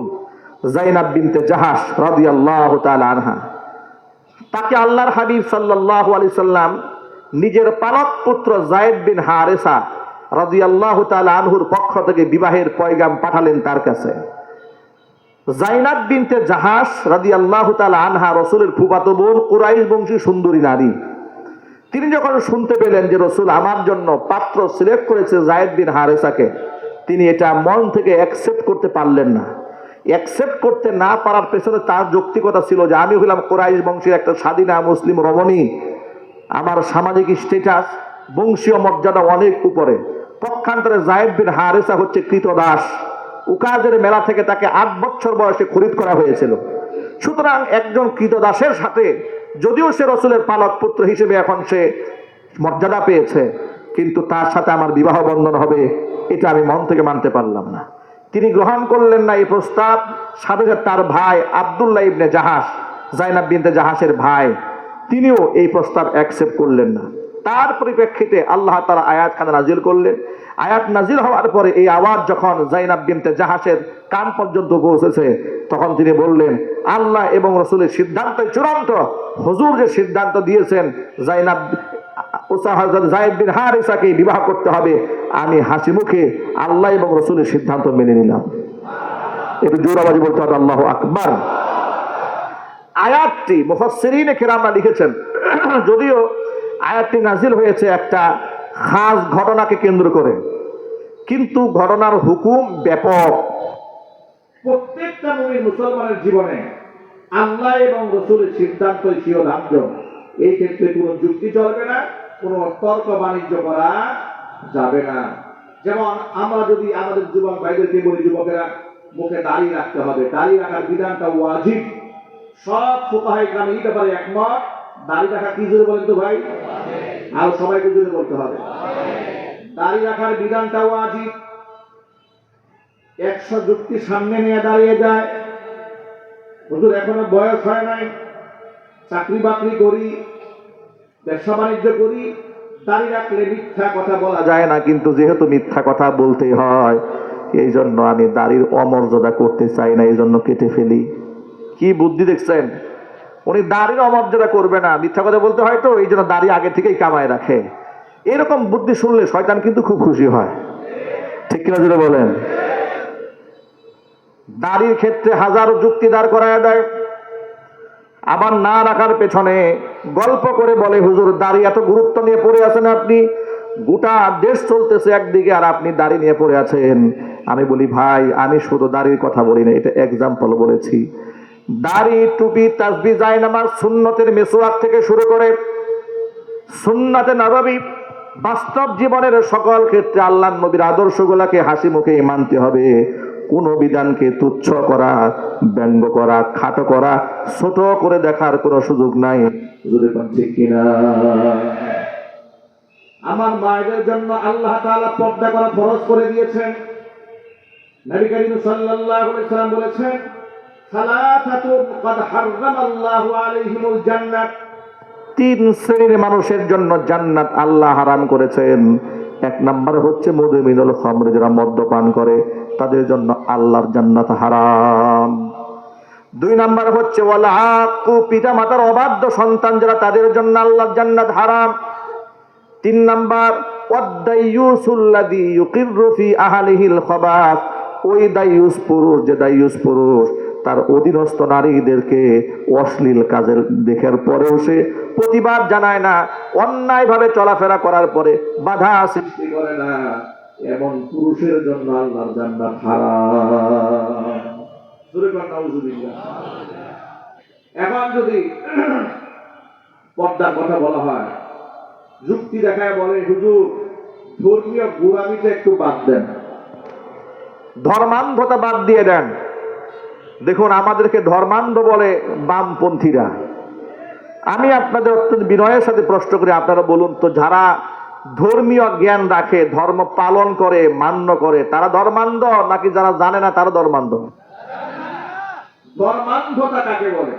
যায়েনাব বিনতে জাহাশ রাদিয়াল্লাহু তাআলা আনহা, তাকে আল্লাহর হাবিব সাল্লাল্লাহু আলাইহি ওয়াসাল্লাম নিজের পালক পুত্র যায়েদ বিন হারেসা রাদিয়াল্লাহু তাআলা আনহুর পক্ষ থেকে বিবাহের পয়গাম পাঠালেন তার কাছে। যায়েনাব বিনতে জাহাশ রাদিয়াল্লাহু তাআলা আনহা রাসূলের ফুফাতো বোন, কুরাইশ বংশী সুন্দরী নারী। তিনি যখন শুনতে পেলেন যে রাসূল আমার জন্য পাত্র সিলেক্ট করেছে যায়েদ বিন হারেসাকে, তিনি এটা মন থেকে অ্যাকসেপ্ট করতে পারলেন না। অ্যাকসেপ্ট করতে না পারার পেছনে তার যৌক্তিকতা ছিল যে আমি হলাম কুরাইশ বংশের একটা স্বাধীনা মুসলিম রমণী, আমার সামাজিক স্ট্যাটাস, বংশীয় মর্যাদা অনেক উপরে। পক্ষান্তরে যায়েদ বিন হারেসা হচ্ছে কৃতদাস, উকাজের মেলা থেকে তাকে 8 বছর বয়সে খরিদ করা হয়েছিল। সুতরাং একজন কৃতদাসের সাথে যদিও সে রাসূলের পালক পুত্র হিসেবে এখন সে মর্যাদা পেয়েছে, কিন্তু তার সাথে আমার বিবাহ বন্ধন হবে, এটা আমি মন থেকে মানতে পারলাম না। তিনি গ্রহণ করলেন না এই প্রস্তাব। সাথে সাথে তার ভাই আব্দুল্লাহ ইবনে জাহাশ, জাইনাব বিনতে জাহাশের ভাই, তিনিও এই প্রস্তাব অ্যাকসেপ্ট করলেন না। তার পরিপ্রেক্ষিতে আল্লাহ তাআলা আয়াতখানা নাজিল করলেন। আয়াত নাজিল হওয়ার পরে এই আওয়াজ যখন জাইনাব বিনতে জাহাশের কান পর্যন্ত পৌঁছেছে, তখন তিনি বললেন, আল্লাহ এবং রাসূলের সিদ্ধান্ত চূড়ান্ত। হুজুর যে সিদ্ধান্ত দিয়েছেন জাইনাব যায়েদ বিন হারিসাকে বিবাহ করতে হবে, আমি হাসি মুখে আল্লাহ এবং রাসূলের সিদ্ধান্ত মেনে নিলাম। একটু জোর আওয়াজে বলতে হবে আল্লাহু আকবার। আয়াতটি মুফাসসিরিনে কেরামরা লিখেছেন, যদিও আয়াতটি নাজিল হয়েছে একটা খাস ঘটনাকে কেন্দ্র করে, কিন্তু ঘটনার হুকুম ব্যাপক। প্রত্যেকটা মুমিন মুসলমানের জীবনে আল্লাহ এবং রাসূলের সিদ্ধান্ত শিরোধার্য। এই ক্ষেত্রে কোনো যুক্তি চলবে না, কোনো তর্ক বাণিজ্য করা যাবে না। যেমন আমরা যদি আমাদের যুবক ভাইদেরকে বলি, যুবকেরা মুখে দাড়ি রাখতে হবে, দাড়ি রাখার বিধানটা ওয়াজিব। সব ফুকাহায়ে কেরাম এই ব্যাপারে একমত। দাড়ি রাখা কি জোরে বলেন তো ভাই? আর সবাইকে জোরে বলতে হবে, দাড়ি রাখার বিধানটা ওয়াজিব। 100 যুক্তি সামনে নিয়ে দাঁড়িয়ে যায়, হুজুর এখনো বয়স হয় নাই, চাকরি বাকরি করি, ব্যবসা বাণিজ্য করি, দাড়ি রাখলে মিথ্যা কথা বলা যায় না, কিন্তু যেহেতু মিথ্যা কথা বলতে হয়, এই জন্য আমি দাড়ির অমর্যাদা করতে চাই না, এই জন্য কেটে ফেলি। কি বুদ্ধি দেখছেন? উনি দাড়ির অমর্যাদা করবে না, মিথ্যা কথা বলতে হয় তো, এই জন্য দাড়ি আগে থেকেই কামায় রাখে। এরকম বুদ্ধি শুনলে শয়তান কিন্তু খুব খুশি হয়, ঠিক কিনা জোরে বলেন? দাড়ির ক্ষেত্রে হাজারো যুক্তি দাঁড় করায় দেয়, আবার না রাখার পেছনে গল্প করে বলে, হুজুর দাড়ি এত গুরুত্ব নিয়ে পড়ে আছেন আপনি, গোটা দেশ চলতেছে একদিকে আর আপনি দাড়ি নিয়ে পড়ে আছেন। আমি বলি, ভাই আমি শুধু দাড়ির কথা বলি না, এটা এক্সাম্পল বলেছি। দাড়ি, টুপি, তাসবিহ, জায়নামাজ, সুন্নতের মিসওয়াক থেকে শুরু করে সুন্নাতে নববী, বাস্তব জীবনের সকল ক্ষেত্রে আল্লাহর নবীর আদর্শগুলোকে হাসি মুখে মানতে হবে। কোন বিধানকে তুচ্ছ করা, ব্যঙ্গ করা, খাটো করা, ছোট করে দেখার কোনো সুযোগ নাই। ঠিক কিনা? আমার মায়েদের জন্য আল্লাহ তাআলা পর্দা করা ফরজ করে দিয়েছেন। নবী করিম সাল্লাল্লাহু আলাইহি ওয়াসাল্লাম বলেছেন, সালাসাতুন ক্বাদ হারামাল্লাহু আলাইহিমুল জান্নাত। 3 শ্রেণীর মানুষের জন্য জান্নাত আল্লাহ হারাম করেছেন। 1 নাম্বার হচ্ছে মুদমিনুল খামর, যারা মদ্যপান করে, তাদের জন্য আল্লাহর জান্নাত হারাম। 2 নাম্বার হচ্ছে ওয়াল আক্কু, পিতা মাতার অবাধ্য সন্তান যারা, তাদের জন্য আল্লাহর জান্নাত হারাম। 3 নাম্বার ওয়াদ-দাইয়ুসুল্লাযী ইউকিররু ফি আহলিহিল খাবাস, ওই দাইয়ুস পুরুষ, যে দাইয়ুস পুরুষ তার অধীনস্থ নারীদেরকে অশ্লীল কাজের দেখার পরেও সে প্রতিবাদ জানায় না, অন্যায়ভাবে চলাফেরা করার পরে বাধা সৃষ্টি করে না, এমন পুরুষের জন্য আল্লাহর জান্নাত হারাম। জোরে বলেন নাউজুবিল্লাহ। এখন যদি পর্দার কথা বলা হয়, যুক্তি দেখায় বলে, হুজুর ধর্মীয় গোঁড়ামিটা একটু বাদ দেন, ধর্মান্ধতা বাদ দিয়ে দেন। দেখুন, আমাদেরকে ধর্মান্ধ বলে বামপন্থীরা। আমি আপনাদের অত্যন্ত বিনয়ের সাথে প্রশ্ন করি, আপনারা বলুন তো, যারা ধর্মীয় জ্ঞান রাখে, ধর্ম পালন করে, মান্য করে, তারা ধর্মান্ধ নাকি যারা জানে না তারা ধর্মান্ধ? ধর্মান্ধতা কাকে বলে?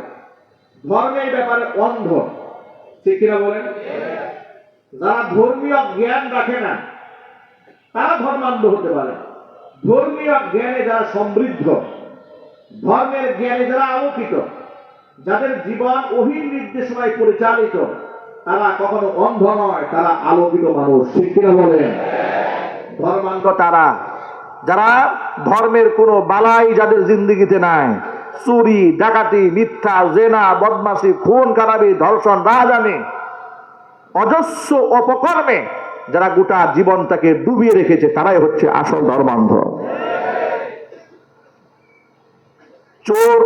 ধর্মের ব্যাপারে অন্ধ, ঠিক কিনা বলেন? যারা ধর্মীয় জ্ঞান রাখে না তারা ধর্মান্ধ হতে পারে। ধর্মীয় জ্ঞানে যারা সমৃদ্ধ, ধর্মের জ্ঞানে যারা আলোকিত, যাদের জীবন ওহীর নির্দেশনায় পরিচালিত, তারা কখনো অন্ধ নয়, তারা আলোকিত মানুষ, ঠিক কিনা বলেন? ধর্মান্ধ তারা যারা ধর্মের কোনো বালাই যাদের জিন্দেগিতে নাই, চুরি, ডাকাতি, মিথ্যা, জেনা, বদমাশি, খুন খারাপি, ধর্ষণ, রাহাজানি, অজস্র অপকর্মে যারা গোটা জীবনটাকে ডুবিয়ে রেখেছে, তারাই হচ্ছে আসল ধর্মান্ধ। চোর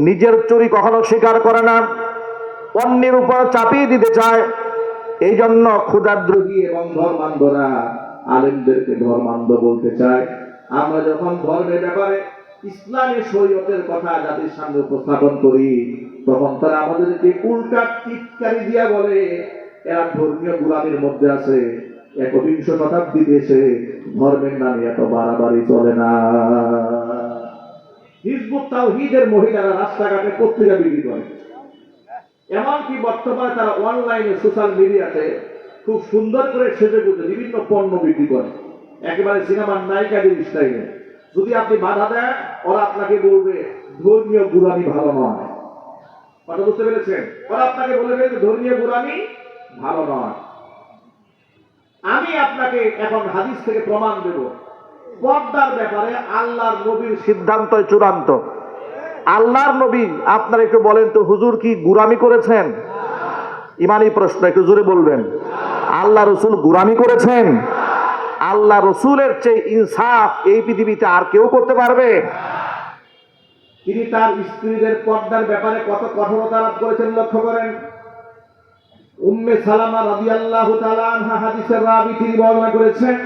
নিজের চুরি কখনো স্বীকার করে না, অন্যের উপর চাপিয়ে দিতে চায়। এই জন্য ক্ষুধাদ্রোহী এবং ধর্মান্ধরা আলেমদেরকে ধর্মান্ধ বলতে চায়। আমরা যখন ধর্মের ব্যাপারে ইসলামী শরীয়তের কথা জাতির সামনে উপস্থাপন করি, তখন তারা আমাদেরকে উল্টা টিটকারি দিয়া বলে, এরা ধর্মীয় গোলামির মধ্যে আছে। একবিংশ শতাব্দীতে এসে ধর্মের নামে এত বাড়াবাড়ি চলে না। হিজবুত তাওহীদের মহিলারা রাস্তাঘাটে পত্রিকা বিক্রি করে, এমনকি বর্তমানে তারা অনলাইনে সোশ্যাল মিডিয়াতে খুব সুন্দর করে সেজে গুজে বিভিন্ন পণ্য বিক্রি করে, একেবারে সিনেমার নায়িকাদের স্টাইলে। যদি আপনি বাধা দেন, ওরা আপনাকে বলবে ধর্মীয় গুরামি ভালো নয়। কথা বুঝতে পেরেছেন? ওরা আপনাকে বলবে যে ধর্মীয় গুরামি ভালো নয়। আমি আপনাকে এখন হাদিস থেকে প্রমাণ দেব, পর্দার ব্যাপারে আল্লাহর নবীর সিদ্ধান্ত চূড়ান্ত। আল্লাহর নবী, আপনারা একটু বলেন তো, হুজুর কি গুরামি করেছেন? ইমানি প্রশ্ন, একটু জোরে বলবেন। আল্লাহ রসুল গুরামি করেছেন? আল্লাহ রসুলের চেয়ে ইনসাফ এই পৃথিবীতে আর কেউ করতে পারবে? তিনি তার স্ত্রীদের পর্দার ব্যাপারে কত কঠোরতা আরোপ করেছেন লক্ষ্য করেন। উম্মে সালামা রাদিয়াল্লাহু তাআলা আনহা হাদিসের রাবী, তিনি বর্ণনা করেছেন,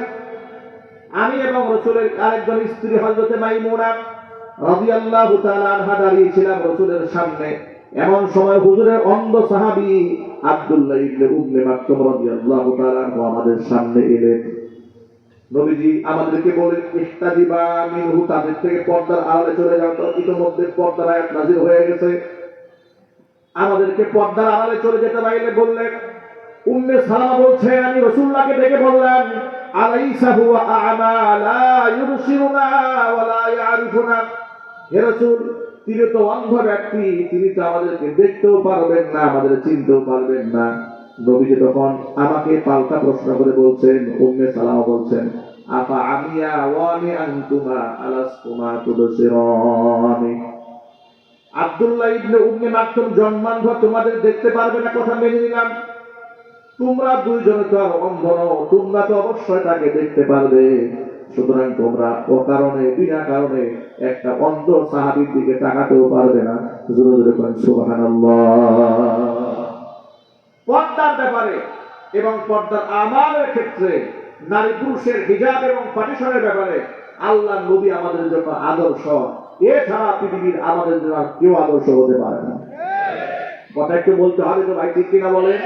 আমি এবং রাসূলের আরেকজন স্ত্রী হযরতে মাইমুনা রাদিয়াল্লাহু তাআলা আনহা দাঁড়িয়ে ছিলাম রাসূলের সামনে। এমন সময় হুজুরের অন্ধ সাহাবী আব্দুল্লাহ ইবনে উম্মে মাকতুম রাদিয়াল্লাহু তাআলা আনহু আমাদের সামনে এলেন। নবীজি আমাদেরকে বলেন, ইস্তাজিবা মিনহু, তাদের থেকে পর্দার আড়ালে চলে যাও। তো ইতিমধ্যে পর্দার আয়াত নাযিল হয়ে গেছে, আমাদেরকে পর্দার আড়ালে চলে যেতে বাইরে বললেন। উম্মে সালামা বলছে, আমি রাসূলুল্লাহকে ডেকে বললাম, আলাইসা হুয়া আ'মা লা ইউবসিরুনা ওয়া লা ইয়ারিফুনা। হে রাসূল, তিনি তো অন্ধ ব্যক্তি, তিনি তো আমাদেরকে দেখতেও পারবেন না, আমাদের চিনতেও পারবেন না। নবীজি তখন আমাকে পাল্টা প্রশ্ন করে বলছেন, উম্মে সালামা বলছেন, আফা আমিয়া ওয়ানি আনতুমা আলাস্তুমা তুবসিরানি। আব্দুল্লাহ ইবনে উম্মে মাকতুম জন্মান্ধ, তোমাদের দেখতে পারবে না, কথা মেনে নিলাম। তোমরা দুইজনে তো আর অন্ধ নও, তোমরা তো অবশ্যই তাকে দেখতে পারবে। সুতরাং তোমরা অকারণে, বিনা কারণে একটা অন্ধ সাহাবীর দিকে তাকাতেও পারবে না। জোরে জোরে বলেন সুবহানাল্লাহ। পর্দার ব্যাপারে এবং পর্দার আমালের ক্ষেত্রে, নারী পুরুষের হিজাব এবং পার্টিশনের ব্যাপারে আল্লাহ নবী আমাদের জন্য আদর্শ, এছাড়া পৃথিবীর আমাদের জন্য কেউ আদর্শ হতে পারে না। কথা একটু বলতে হবে তো ভাই, ঠিক কিনা বলেন?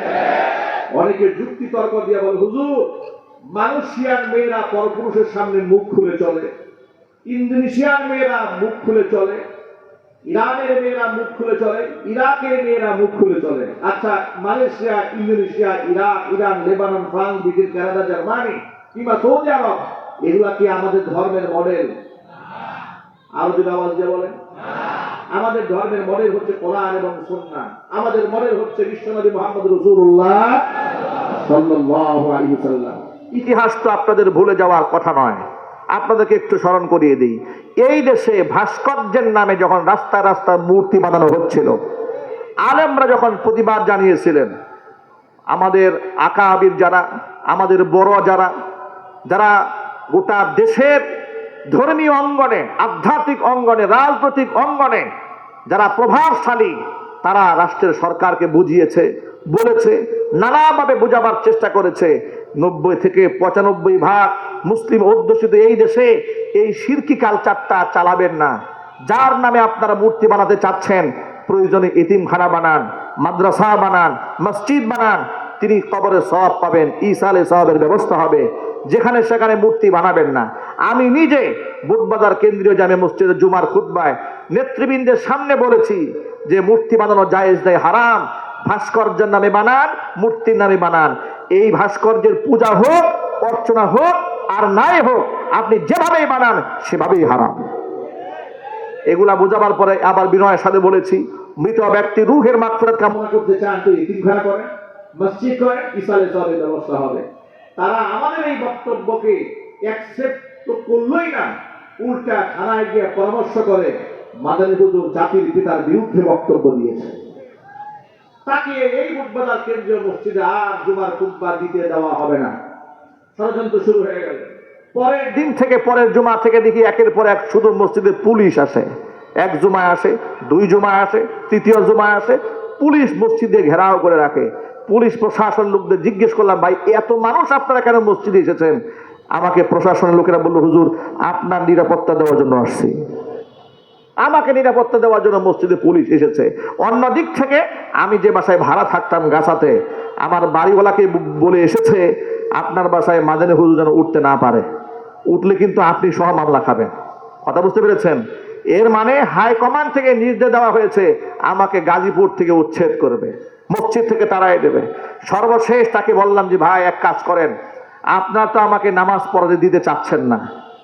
অনেকে যুক্তি তর্ক দিয়ে বলে, হুজুর মালয়েশিয়ার মেয়েরা পরপুরুষের সামনে মুখ খুলে চলে, ইন্দোনেশিয়ার মেয়েরা মুখ খুলে চলে, ইরানের মেয়েরা মুখ খুলে চলে, ইরাকের মেয়েরা মুখ খুলে চলে। আচ্ছা, Malaysia, Indonesia, Iraq, Iran, Lebanon, France, Britain, Canada, Germany কিংবা সৌদি আরব, এগুলা কি আমাদের ধর্মের মডেল? আরো যদি আওয়াজ দিয়ে বলেন। আমাদের ধর্মের মডেল হচ্ছে কোরআন এবং সুন্নাহ। আমাদের মডেল হচ্ছে বিশ্বনবী মুহাম্মদ রাসূলুল্লাহ সাল্লাল্লাহু আলাইহি ওয়াসাল্লাম। ইতিহাস তো আপনাদের ভুলে যাওয়ার কথা নয়, আপনাদেরকে একটু স্মরণ করিয়ে দিই। এই দেশে ভাস্কর্যের নামে যখন রাস্তায় রাস্তায় মূর্তি বানানো হচ্ছিল, আলেমরা যখন প্রতিবাদ জানিয়েছিলেন, আমাদের আকাবির যারা, আমাদের বড় যারা, যারা গোটা দেশের ধর্মীয় অঙ্গনে, আধ্যাত্মিক অঙ্গনে, রাজনৈতিক অঙ্গনে যারা প্রভাবশালী, তারা রাষ্ট্রের সরকারকে বুঝিয়েছে, বলেছে, নানাভাবে বোঝাবার চেষ্টা করেছে। 90 থেকে 95% মুসলিম অধ্যুষিত এই দেশে এই শিরকি কালচারটা চালাবেন না। যার নামে আপনারা মূর্তি বানাতে চাচ্ছেন, প্রয়োজনে এতিমখানা বানান, মাদ্রাসা বানান, মসজিদ বানান, তিনি কবরে সওয়াব পাবেন, ঈসালে সওয়াবের ব্যবস্থা হবে। যেখানে সেখানে মূর্তি বানাবেন না। আমি নিজে বুটবাজার কেন্দ্রীয় জামে মসজিদের জুমার খুতবায় নেতৃবৃন্দের সামনে বলেছি যে মূর্তি বানানো জায়েজ নেই, হারাম। ভাস্কর্যের নামে বানান, মূর্তির নামে বানান, এই ভাস্কর্যের পূজা হোক, অর্চনা হোক আর নাই হোক, আপনি যেভাবেই বানান সেভাবেই হারাম। এগুলা বোঝাবার পরে আবার বিনয়ের সাথে বলেছি, মৃত ব্যক্তি রূহের মাগফিরাত কামনা করতে চান তো এতিমখানা করেন, মসজিদ করেন, ঈসালে সওয়াবের ব্যবস্থা হবে। তারা আমাদের এই বক্তব্যকে অ্যাকসেপ্ট তো করলই না, উল্টা থানায় গিয়ে পরামর্শ করে মাদানী হুজুর জাতির পিতার বিরুদ্ধে বক্তব্য দিয়েছে। তাকে এই বুটবাজার কেন্দ্রীয় মসজিদে আর জুমার খুতবা দিতে দেওয়া হবে না। ষড়যন্ত্র শুরু হয়ে গেল। পরের দিন থেকে, পরের জুমা থেকে দেখি একের পর এক শুধু মসজিদে পুলিশ আসে। এক জুমায় আসে, 2 জুমায় আসে, 3য় জুমায় আসে, পুলিশ মসজিদে ঘেরাও করে রাখে। পুলিশ প্রশাসন লোকদের জিজ্ঞেস করলাম, ভাই এত মানুষ আপনারা কেন মসজিদে এসেছেন? আমাকে প্রশাসনের লোকেরা বলল, হুজুর আপনার নিরাপত্তা দেওয়ার জন্য আসছি। আমাকে নিরাপত্তা দেওয়ার জন্য মসজিদে পুলিশ এসেছে। অন্য দিক থেকে আমি যে বাসায় ভাড়া থাকতাম গাছাতে, আমার বাড়িওয়ালাকে বলে এসেছে, আপনার বাসায় মাদানী হুজুর যেন উঠতে না পারে। উঠলে কিন্তু আপনি সহ মামলা খাবেন। কথা বুঝতে পেরেছেন? এর মানে হাইকমান্ড থেকে নির্দেশ দেওয়া হয়েছে আমাকে গাজীপুর থেকে উচ্ছেদ করবে, মসজিদ থেকে তাড়াই দেবে। সর্বশেষ তাকে বললাম যে ভাই এক কাজ করেন, আপনার তো আমাকে নামাজ পড়াতে দিতে চাচ্ছেন না,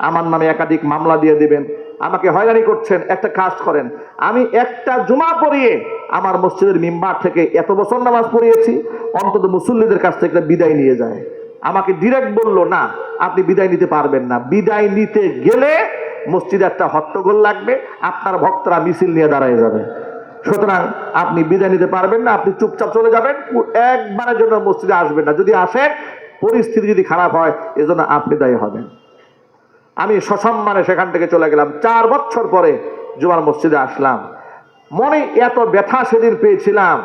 আমার নামে একাধিক মামলা দিয়ে দিবেন, আমাকে হয়রানি করছেন, একটা কাজ করেন, আমি একটা জুমা পড়িয়ে আমার মসজিদের মিম্বার থেকে এত বছর নামাজ পড়িয়েছি, অন্তত মুসল্লিদের কাছ থেকে বিদায় নিয়ে যায়। আমাকে ডিরেক্ট বললো না আপনি বিদায় নিতে পারবেন না, বিদায় নিতে গেলে মসজিদে একটা হট্টগোল লাগবে, আপনার ভক্তরা মিছিল নিয়ে দাঁড়ায় যাবে, সুতরাং আপনি বিদায় নিতে পারবেন না, আপনি চুপচাপ চলে যাবেন, একবারের জন্য মসজিদে আসবেন না, যদি আসেন পরিস্থিতি যদি খারাপ হয় এজন্য আপনি দায়ী হবেন। আমি সসম্মানে সেখান থেকে চলে গেলাম। 4 বছর পরে জুমার মসজিদে আসলাম। মনে এত ব্যথা সেদিন পেয়েছিলাম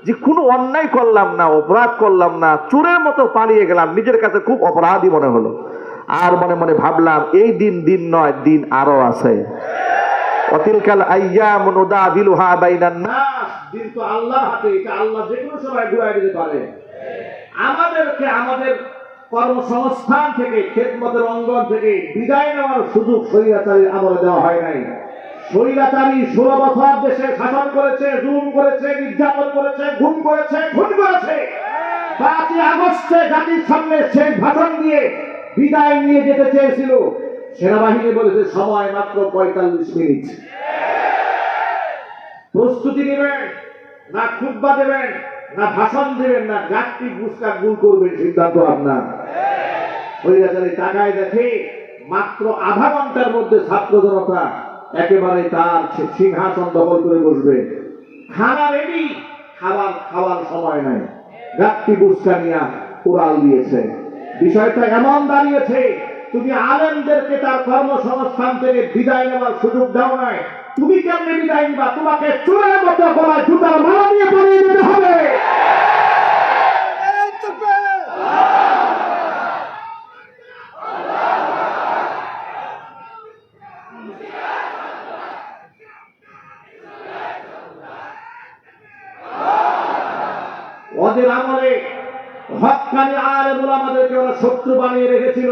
যে কোনো অন্যায় করলাম না, অপরাধ করলাম না, চোরের মতো পালিয়ে গেলাম, নিজের কাছে খুব অপরাধী মনে হলো। আর মনে মনে ভাবলাম এই দিন দিন নয়, দিন আরো আছে। অতিলকাল আইয়ামু নুদাবিলুহা বাইনান নাস, দিন তো আল্লাহর হাতে, এটা আল্লাহ যে কোনো সময় ঘুরাই দিতে পারে। আমাদেরকে আমাদের কর্মসংস্থান থেকে, খেদমতের অঙ্গন থেকে বিদায় নেওয়ার সুযোগ স্বৈরাচারীর আমলে দেওয়া হয় নাই। স্বৈরাচারী 16 বছর দেশে শাসন করেছে, জুলুম করেছে, নির্যাতন করেছে, গুম করেছে, খুন করেছে। 5ই আগস্টে জাতির সামনে শেষ ভাষণ দিয়ে বিদায় নিয়ে যেতে চেয়েছিল, সেনাবাহিনী বলেছে সময় মাত্র 45 মিনিট। প্রস্তুতি নেবেন না, খুতবা দেবেন না, ভাষণ দেবেন না, গাছটি গুসকা গুল করবেন, সিদ্ধান্ত আপনার। স্বৈরাচারী টাকায় দেখে মাত্র আধা ঘন্টার মধ্যে ছাত্র জনতা একেবারে তার সিংহাসন দখল করে বসবে। খানা রেডি, খাওয়ার সময় নাই, গাছটি গুসকা নিয়ে উড়াল দিয়েছে। বিষয়টা এমন দাঁড়িয়েছে, তুমি আলেমদেরকে তার কর্মসংস্থান থেকে বিদায় নেওয়ার সুযোগ দাও নাই, তুমি কেমনে বিদায় নিবা? তোমাকে চোরের মতো গলায় জুতার মালা দিয়ে পরিয়ে দিতে হবে। ওদের আমলে হক্কানি আলেম ওলামাদেরকে ওরা শত্রু বানিয়ে রেখেছিল,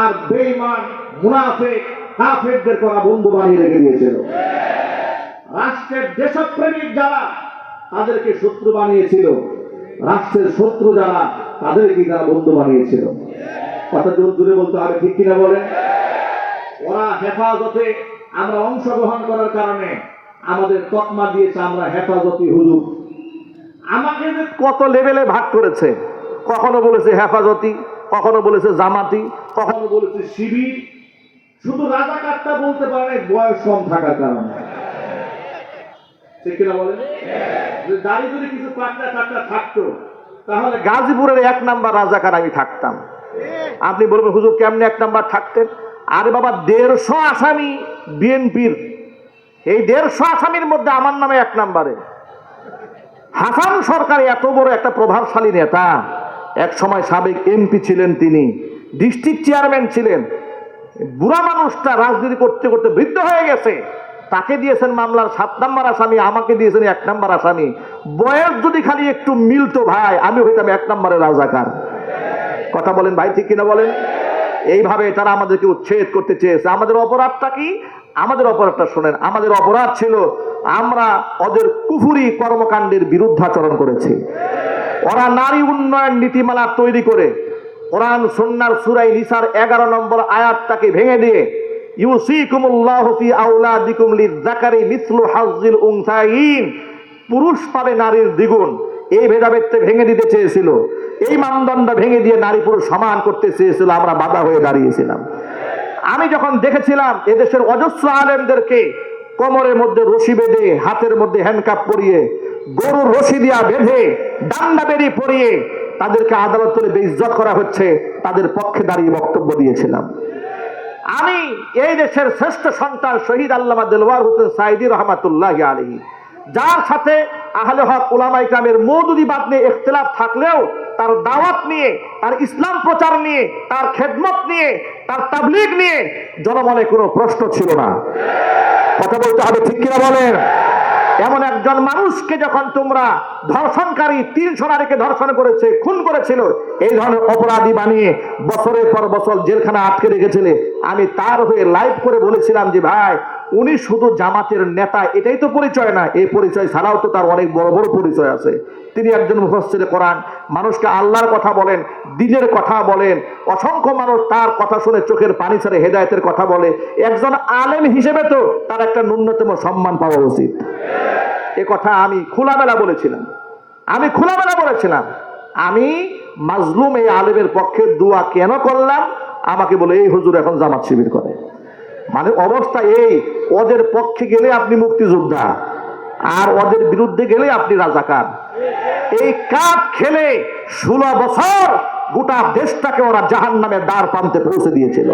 আর বেঈমান মুনাফিক কাফেরদেরকে ওরা বন্ধু বানিয়ে রেখে দিয়েছিল। রাষ্ট্রের দেশপ্রেমিক যারা তাদেরকে শত্রু বানিয়েছিল, রাষ্ট্রের শত্রু যারা তাদেরকে তারা বন্ধু বানিয়েছিল। কথা জোরে বলতে হবে, ঠিক কিনা বলেন? ওরা হেফাজতে আমরা অংশগ্রহণ করার কারণে আমাদের তকমা দিয়েছে আমরা হেফাজতি হুজুর। আমাকে যে কত লেভেলে ভাগ করেছে, কখনো বলেছে হেফাজতি, কখনো বলেছে জামাতি, কখনো বলেছে শিবির। শুধু রাজাকারটা বলতে পারে বয়স কম থাকার কারণে, ঠিক কিনা বলেন? দাড়ি যদি কিছু পাট্টা টাট্টা থাকতো তাহলে গাজীপুরের 1 নাম্বার রাজাকার আমি থাকতাম। আপনি বলবেন হুজুর কেমনে 1 নাম্বার থাকতেন? আরে বাবা, 150 আসামি বিএনপির, এই 150 আসামির মধ্যে আমার নামে 1 নাম্বারে। হাসান সরকার এত বড় একটা প্রভাবশালী নেতা, এক সময় সাবেক এমপি ছিলেন, তিনি ডিস্ট্রিক্ট চেয়ারম্যান ছিলেন। বুড়া মানুষটা রাজনীতি করতে করতে বৃদ্ধ হয়ে গেছে, তাকে দিয়েছেন মামলার 7 নাম্বার আসামি, আমাকে দিয়েছেন 1 নাম্বার আসামি। বয়স যদি খালি একটু মিলতো ভাই, আমি হইতাম 1 নাম্বারের রাজাকার। কথা বলেন ভাই, ঠিক কিনা বলেন? এইভাবে তারা আমাদেরকে উচ্ছেদ করতে চেয়েছে। আমাদের অপরাধটা কি? আমাদের অপরাধটা শোনেন। আমাদের অপরাধ ছিল আমরা ওদের কুফুরি কর্মকাণ্ডের বিরুদ্ধাচরণ করেছি। ওরা নারী উন্নয়ন নীতিমালা তৈরি করে কোরআন সুন্নাহর সূরা নিসার 11 নম্বর আয়াতটাকে ভেঙে দিয়ে ইউসিকুমুল্লাহু ফি আওলাদিকুম লিযাকারি মিসলু হাজ্জিল উনসাইন, পুরুষ পাবে নারীর দ্বিগুণ, এই ভেদাভেদকে ভেঙে দিতে চেয়েছিল। এই মানদণ্ড ভেঙে দিয়ে নারী পুরুষ সমান করতে চেয়েছিল, আমরা বাধা হয়ে দাঁড়িয়েছিলাম। আমি যখন দেখেছিলাম এদেশের অজস্র আলেমদেরকে কোমরের মধ্যে রশি বেঁধে, হাতের মধ্যে হ্যান্ডকাপ পরিয়ে, গরুর রশি দিয়া বেঁধে, ডান্ডা বেরি পরিয়ে তাদেরকে আদালত করে বেইজ্জত করা হচ্ছে, তাদের পক্ষে দাঁড়িয়ে বক্তব্য দিয়েছিলাম। আমি এই দেশের শ্রেষ্ঠ সন্তান শহীদ আল্লামা দেলওয়ার হোসেন সাইদি রহমাতুল্লাহি আলাইহি, যার সাথে আহলে হক উলামায়ে কেরামের মওদুদিবাদ নিয়ে ইখতিলাফ থাকলেও তার দাওয়াত নিয়ে, তার ইসলাম প্রচার নিয়ে, তার খেদমত নিয়ে, তার তাবলীগ নিয়ে জনমনে কোনো প্রশ্ন ছিল না। কথা বলতে হবে, ঠিক কিনা বলেন? এমন একজন মানুষকে যখন তোমরা ধর্ষণকারী 300 নারীকে ধর্ষণ করেছে, খুন করেছিল, এই ধরনের অপরাধী বানিয়ে বছরের পর বছর জেলখানা আটকে রেখেছিলে, আমি তার হয়ে লাইভ করে বলেছিলাম যে ভাই উনি শুধু জামাতের নেতা এটাই তো পরিচয় না, এই পরিচয় ছাড়াও তো তার অনেক বড় বড় পরিচয় আছে। তিনি একজন মুফাসসিরে কোরআন, মানুষকে আল্লাহর কথা বলেন, দ্বীনের কথা বলেন, অসংখ্য মানুষ তার কথা শুনে চোখের পানি ছেড়ে হেদায়েতের কথা বলে। একজন আলেম হিসেবে তো তার একটা ন্যূনতম সম্মান পাওয়া উচিত। এ কথা আমি খোলামেলা বলেছিলাম। আমি মাজলুম এই আলেমের পক্ষে দোয়া কেন করলাম, আমাকে বলে এই হুজুর এখন জামাত শিবির করে। মানে অবস্থা এই, ওদের পক্ষে গেলে আপনি মুক্তিযোদ্ধা, আর ওদের বিরুদ্ধে গেলে আপনি রাজাকার। এই কাঠ খেলে 16 বছর গোটা দেশটাকে ওরা জাহান্নামের দ্বার প্রান্তে পৌঁছে দিয়েছিল।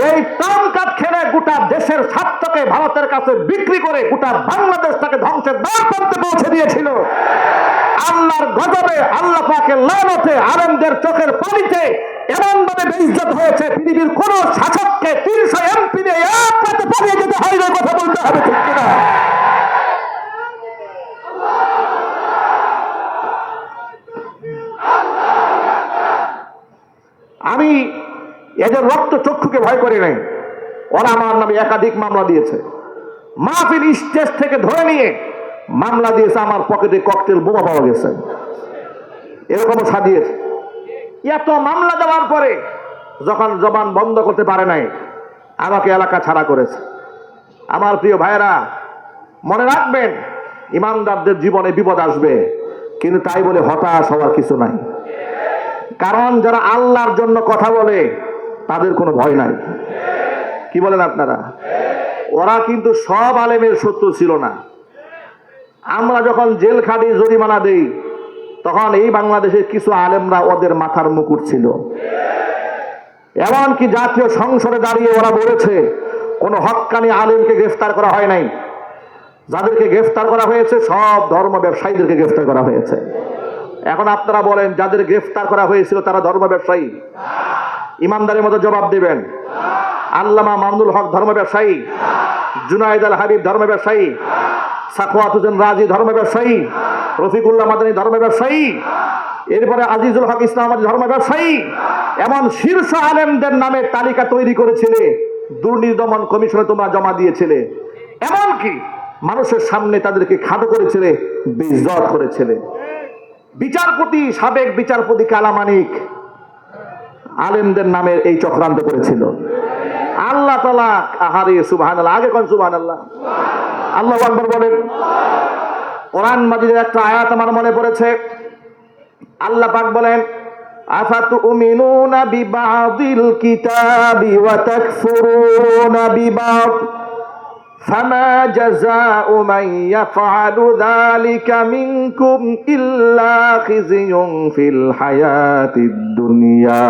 এই টান কাঠ খেলে গোটা দেশের স্বার্থকে ভারতের কাছে বিক্রি করে গোটা বাংলাদেশটাকে ধ্বংসের দ্বার প্রান্তে পৌঁছে দিয়েছিল। আল্লাহর গজবে, আল্লাহ পাকের লানতে, আলেমদের চোখের পানিতে এমনভাবে বেইজ্জত হয়েছে, পৃথিবীর কোন শাসককে 300 এমপি নিয়ে এক রাতে পালিয়ে যেতে হয় না, কথা বলতে হবে, ঠিক কিনা? আমি এদের রক্ত চক্ষুকে ভয় করি নাই। ওরা আমার নামে একাধিক মামলা দিয়েছে, মাহফিল স্টেজ থেকে ধরে নিয়ে মামলা দিয়েছে, আমার পকেটে ককটেল বোমা পাওয়া গেছে, এরকমও সাজিয়েছে। এত মামলা দেওয়ার পরে যখন জবান বন্ধ করতে পারে নাই, আমাকে এলাকা ছাড়া করেছে। আমার প্রিয় ভাইয়েরা, মনে রাখবেন ইমানদারদের জীবনে বিপদ আসবে, কিন্তু তাই বলে হতাশ হওয়ার কিছু নাই। কারণ যারা আল্লাহর জন্য কথা বলে তাদের কোনো ভয় নাই। কি বলেন আপনারা? ওরা কিন্তু সব আলেমের শত্রু ছিল না। আমরা যখন জেল খাটি, জরিমানা দেই, তখন এই বাংলাদেশের কিছু আলেমরা ওদের মাথার মুকুট ছিল। এমনকি জাতীয় সংসদে দাঁড়িয়ে ওরা বলেছে কোন হক্কানি আলেমকে গ্রেফতার করা হয় নাই। যাদেরকে গ্রেফতার করা হয়েছে সব ধর্ম ব্যবসায়ীদেরকে গ্রেফতার করা হয়েছে। এখন আপনারা বলেন, যাদের গ্রেফতার করা হয়েছিল তারা ধর্ম ব্যবসায়ী? ইমানদারের মতো জবাব দেবেন। আল্লামা মামুনুল হক ধর্ম ব্যবসায়ী, জুনায়েদ আল হাবিব ধর্ম ব্যবসায়ী, সাখাওয়াত হোসেন রাজি ধর্ম ব্যবসায়ী, রফিকুল্লাহ মাদানী ধর্ম ব্যবসায়ী, এরপরে আজিজুল হক ইসলামাবাদী ধর্ম ব্যবসায়ী। এমন শীর্ষ আলেমদের নামে তালিকা তৈরি করেছিলে, দুর্নীতি দমন কমিশনে তোমরা জমা দিয়েছিলে, এমনকি মানুষের সামনে তাদেরকে খাটো করেছিলে, বেইজ্জত করেছিলে। বিচারপতি, সাবেক বিচারপতি কালামানিক আলেমদের নামে এই চক্রান্ত করেছিল। আল্লাহ তাআলা, আহারে সুবহানাল্লাহ, আগে কোন সুবহানাল্লাহ, আল্লাহু আকবার বলেন। কোরআন মাজিদের একটা আয়াত আমার মনে পড়েছে। আল্লাহ পাক বলেন, আফাতুমিনুনা বিবাদিল কিতাবি ওয়া তাকফুরুনা বিবাদ ফামা জাযাউ মান ইয়াফআলু যালিকা মিনকুম ইল্লা খিজিয়ুন ফিল হায়াতিদ দুনিয়া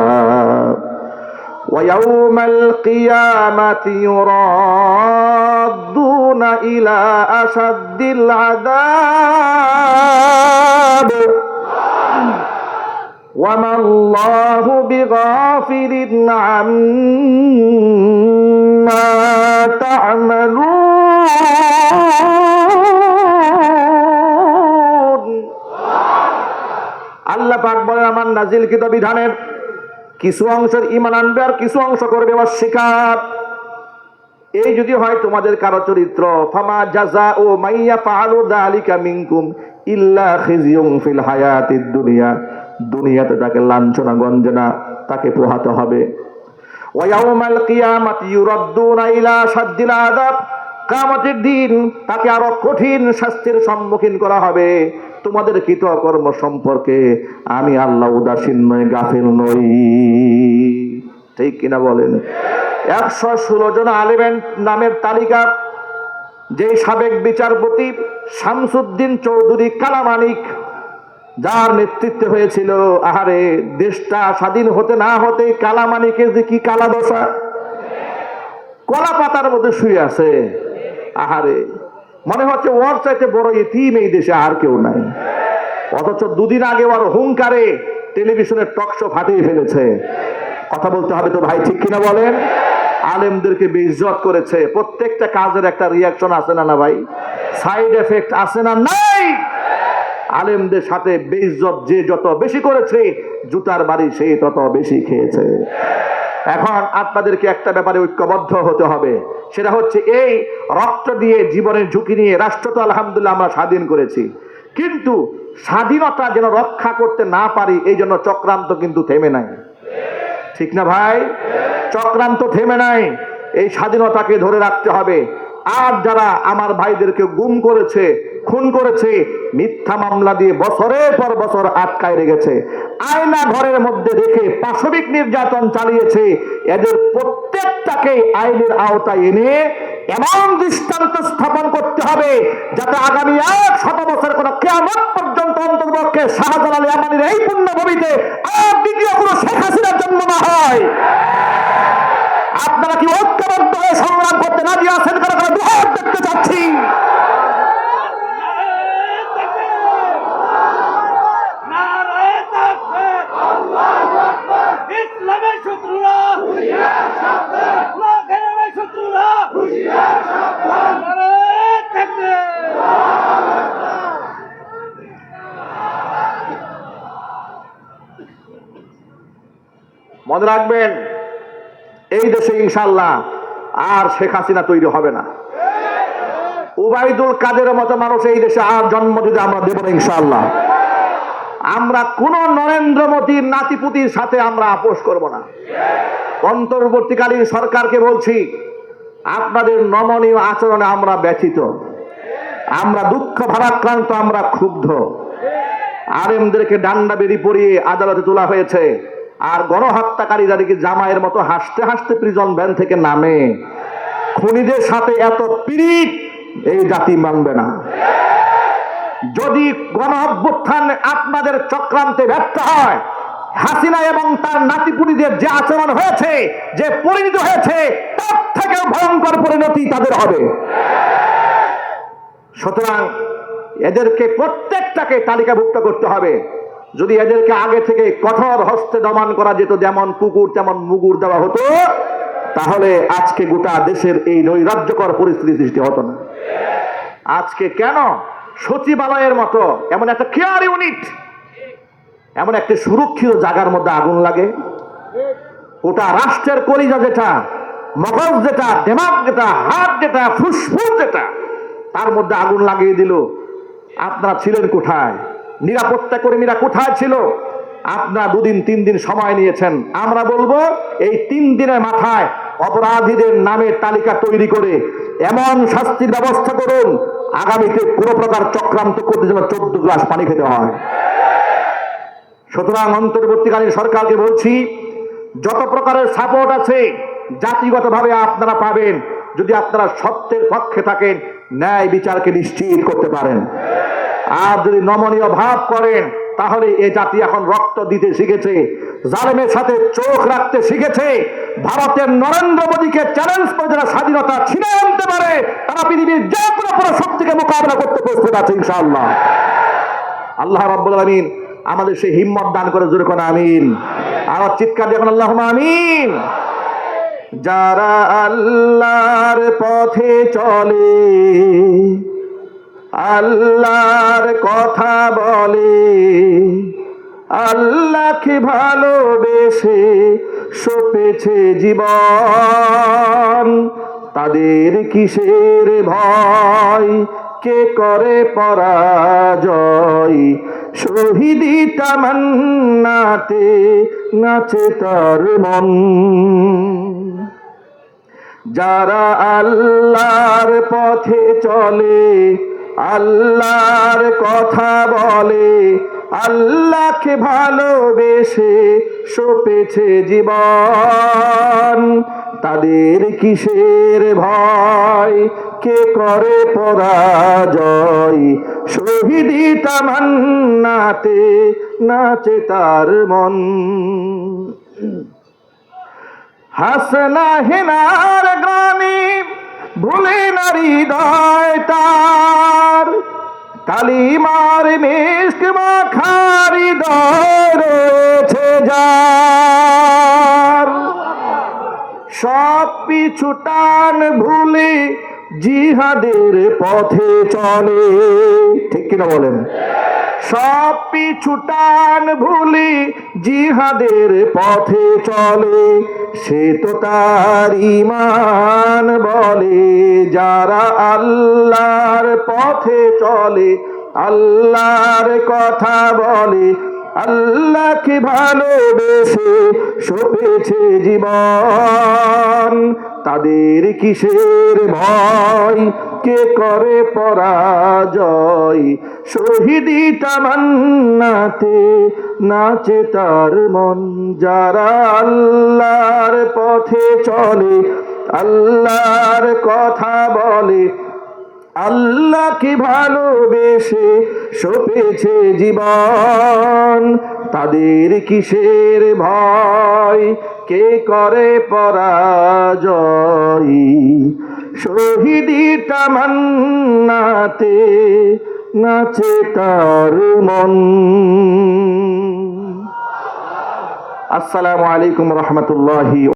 ওয়া ইয়াউমাল কিয়ামাতি ইউরাদ্দুনা ইলা আশাদ্দিল আযাব ওয়া মাল্লাহু বিগাফিরিন আম্মা তা'মালুন। আল্লাহ পাক বলেন, আমার নাজিলকৃত বিধানের কিছু অংশের ঈমান আনবে আর কিছু অংশ করবে অস্বীকার। এই যদি হয় তোমাদের কারো চরিত্র, ফামা জাযাউ মাইয়া ফাআলু যালিকা মিনকুম ইল্লা খিজিয়ুন ফিল হায়াতিদ দুনিয়া, দুনিয়াতে তাকে লাঞ্ছনা গঞ্জনা তাকে পোহাতে হবে। ওয়া ইয়াউমাল কিয়ামাতি ইউরাদ্দুনা ইলা শাদ্দিল আযাব, কিয়ামতের দিন তাকে আরো কঠিন শাস্তির সম্মুখীন করা হবে। তোমাদের কৃতকর্ম সম্পর্কে আমি আল্লাহ উদাসীন নই, গাফিল নই। ঠিক কিনা বলেন? 116 জন আলেমের নামের তালিকা, যে সাবেক বিচারপতি শামসুদ্দিন চৌধুরী কালামানিক, যার নেতৃত্বে হয়েছিল, আহারে দেশটা স্বাধীন হতে না হতে কালামানিকের যে কি কালা দশা, কলা পাতার মধ্যে শুয়ে আছে। আহারে মনে হচ্ছে ওর চাইতে বড় ইতিম এই দেশে আর কেউ নাই। অথচ দুদিন আগে ওর হুঙ্কারে টেলিভিশনের টক শো ফাটিয়ে ফেলেছে। কথা বলতে হবে তো ভাই, ঠিক কিনা বলেন? আলেমদেরকে বেইজ্জত করেছে, প্রত্যেকটা কাজের একটা রিয়াকশন আছে না ভাই, সাইড এফেক্ট আছে না নাই? আলেমদের সাথে বেইজ্জত যে যত বেশি করেছে, জুতার বাড়ি সে তত বেশি খেয়েছে। এখন আপনাদেরকে একটা ব্যাপারে ঐক্যবদ্ধ হতে হবে, সেটা হচ্ছে এই রক্ত দিয়ে জীবনের ঝুঁকি নিয়ে রাষ্ট্র তো আলহামদুলিল্লাহ আমরা স্বাধীন করেছি, কিন্তু স্বাধীনতা যেন রক্ষা করতে না পারি এই জন্য চক্রান্ত কিন্তু থেমে নাই। ঠিক না ভাই? চক্রান্ত থেমে নাই, এই স্বাধীনতাকে ধরে রাখতে হবে। আর যারা আমার ভাইদেরকে গুম করেছে, খুন করেছে, মিথ্যা মামলা দিয়ে বছরের পর বছর আটকায় রেখেছে, আয়না ঘরের মধ্যে রেখে পাশবিক নির্যাতন চালিয়েছে, এদের প্রত্যেকটাকে আইনের আওতায় এনে এমন দৃষ্টান্ত স্থাপন করতে হবে যাতে আগামী 100 বছর কোন কিয়ামত পর্যন্ত অন্ততপক্ষে শাহজালাল ইয়ামানির এই পুণ্যভূমিতে আর দ্বিতীয় কোনো শেখ হাসিনার জন্ম না হয়। আপনারা কি ঐক্যবদ্ধ হয়ে সংগ্রাম করতে রাজি আছেন? কারণ দুহাত দেখতে চাচ্ছি। মনে রাখবেন, এই দেশে ইনশাআল্লাহ আর শেখ হাসিনা তৈরি হবে না। উবাইদুল কাদেরের মতো মানুষ এই দেশে আর জন্ম যদি আমরা দেব না ইনশাআল্লাহ। আমরা কোন নরেন্দ্র মোদীর নাতিপুতির সাথে আমরা আপোষ করব না। অন্তর্বর্তীকালীন সরকারকে বলছি, আপনাদের নমনীয় আচরণে আমরা ব্যথিত, আমরা দুঃখ ভারাক্রান্ত, আমরা ক্ষুব্ধ। আলেমদেরকে ডান্ডা বেরি পরিয়ে আদালতে তোলা হয়েছে, আর গণহত্যাকারীরা দেখি জামাইয়ের মতো হাসতে হাসতে প্রিজন ভ্যান থেকে নামে। খুনিদের সাথে এত পীড়িত এই জাতি মানবে না। যদি গণ অভ্যুত্থান আপনাদের চক্রান্তে ব্যর্থ হয়, হাসিনা এবং তার নাতিপুতিদের যে আচরণ হয়েছে, যে পরিণতি হয়েছে, তার থেকেও ভয়ঙ্কর পরিণতি তাদের হবে। সুতরাং এদেরকে প্রত্যেকটাকে তালিকাভুক্ত করতে হবে। যদি এদেরকে আগে থেকে কঠোর হস্তে দমন করা যেত, যেমন কুকুর তেমন মুগুর দেওয়া হতো, তাহলে আজকে গোটা দেশের এই নৈরাজ্যকর পরিস্থিতি সৃষ্টি হতো না। আজকে কেন সচিবালয়ের মতো এমন একটা কেয়ার ইউনিট, এমন একটা সুরক্ষিত জায়গার মধ্যে আগুন লাগে? ওটা রাষ্ট্রের কলিজা, যেটা মগজ, যেটা দিমাগ, যেটা হাত, যেটা ফুসফুস, যেটা তার মধ্যে আগুন লাগিয়ে দিল। আপনারা ছিলেন কোথায়? নিরাপত্তা কর্মীরা কোথায় ছিল? আপনারা 2 দিন 3 দিন সময় নিয়েছেন। আমরা বলবো এই 3 দিনের মাথায় অপরাধীদের নামের তালিকা তৈরি করে এমন শাস্তির ব্যবস্থা করুন, আগামীতে কোনো প্রকার চক্রান্ত করতে যেন 14 গ্লাস পানি খেতে হয়। সুতরাং অন্তর্বর্তীকালীন সরকারকে বলছি, যত প্রকারের সাপোর্ট আছে জাতিগতভাবে আপনারা পাবেন, যদি আপনারা সত্যের পক্ষে থাকেন, ন্যায় বিচারকে নিশ্চিত করতে পারেন। আর যদি নমনীয় ভাব করেন, তাহলে এই জাতি এখন রক্ত দিতে শিখেছে, জালেমের সাথে চোখ রাখতে শিখেছে। ভারতের নরেন্দ্র মোদীকে চ্যালেঞ্জ করে যারা স্বাধীনতা ছিনিয়ে আনতে পারে, তারা পৃথিবীর যে কোনো শক্তিকে মোকাবিলা করতে প্রস্তুত আছে ইনশাআল্লাহ। আল্লাহ রাব্বুল আলামিন আমাদের সেই হিম্মত দান করে, জোরে কোন আমিন। আর চিৎকার দিয়ে এখন আল্লাহুম্মা আমিন। যারা আল্লাহর পথে চলে, আল্লাহর কথা বলে, আল্লাহকে ভালোবেসে সপেছে জীবন, তাদের কিসের ভয়, কে করে পরাজয়, শহীদি তামান্নাতে নাচে তার মন। যারা আল্লাহর পথে চলে, আল্লাহর কথা বলে, আল্লাহকে ভালোবেসে সপেছে জীবন, তাদের কিসের ভয়, কে করে পরাজয়, শহীদি তামান্নাতে নাচে তার মন। হাসনা হেনার গানে ভুলে না হৃদয় তার, কালিমার মিষ্ক মাখা হৃদয় রয়েছে যার, সব পিছু টান ভুলে জিহাদের পথে চলে। ঠিক কিনা বলেন? সব পিছু টান ভুলে জিহাদের পথে চলে, সে তো তার ঈমান বলে। যারা আল্লাহর পথে চলে, আল্লাহর কথা বলে, আল্লাহকে ভালোবেসে সপেছে জীবন, তাদের কিসের ভয়, কে করে পরাজয়। শহীদি তামান্নাতে নাচে তার মন। যারা আল্লাহর পথে চলে, আল্লাহর কথা বলে, আল্লাহকে ভালোবেসে সপেছে জীবন, তাদের কিসের ভয়, কে করে পরাজয়। শহীদি তামান্নাতে নাচে তার মন। আসসালামু আলাইকুম রহমতুল্লাহি।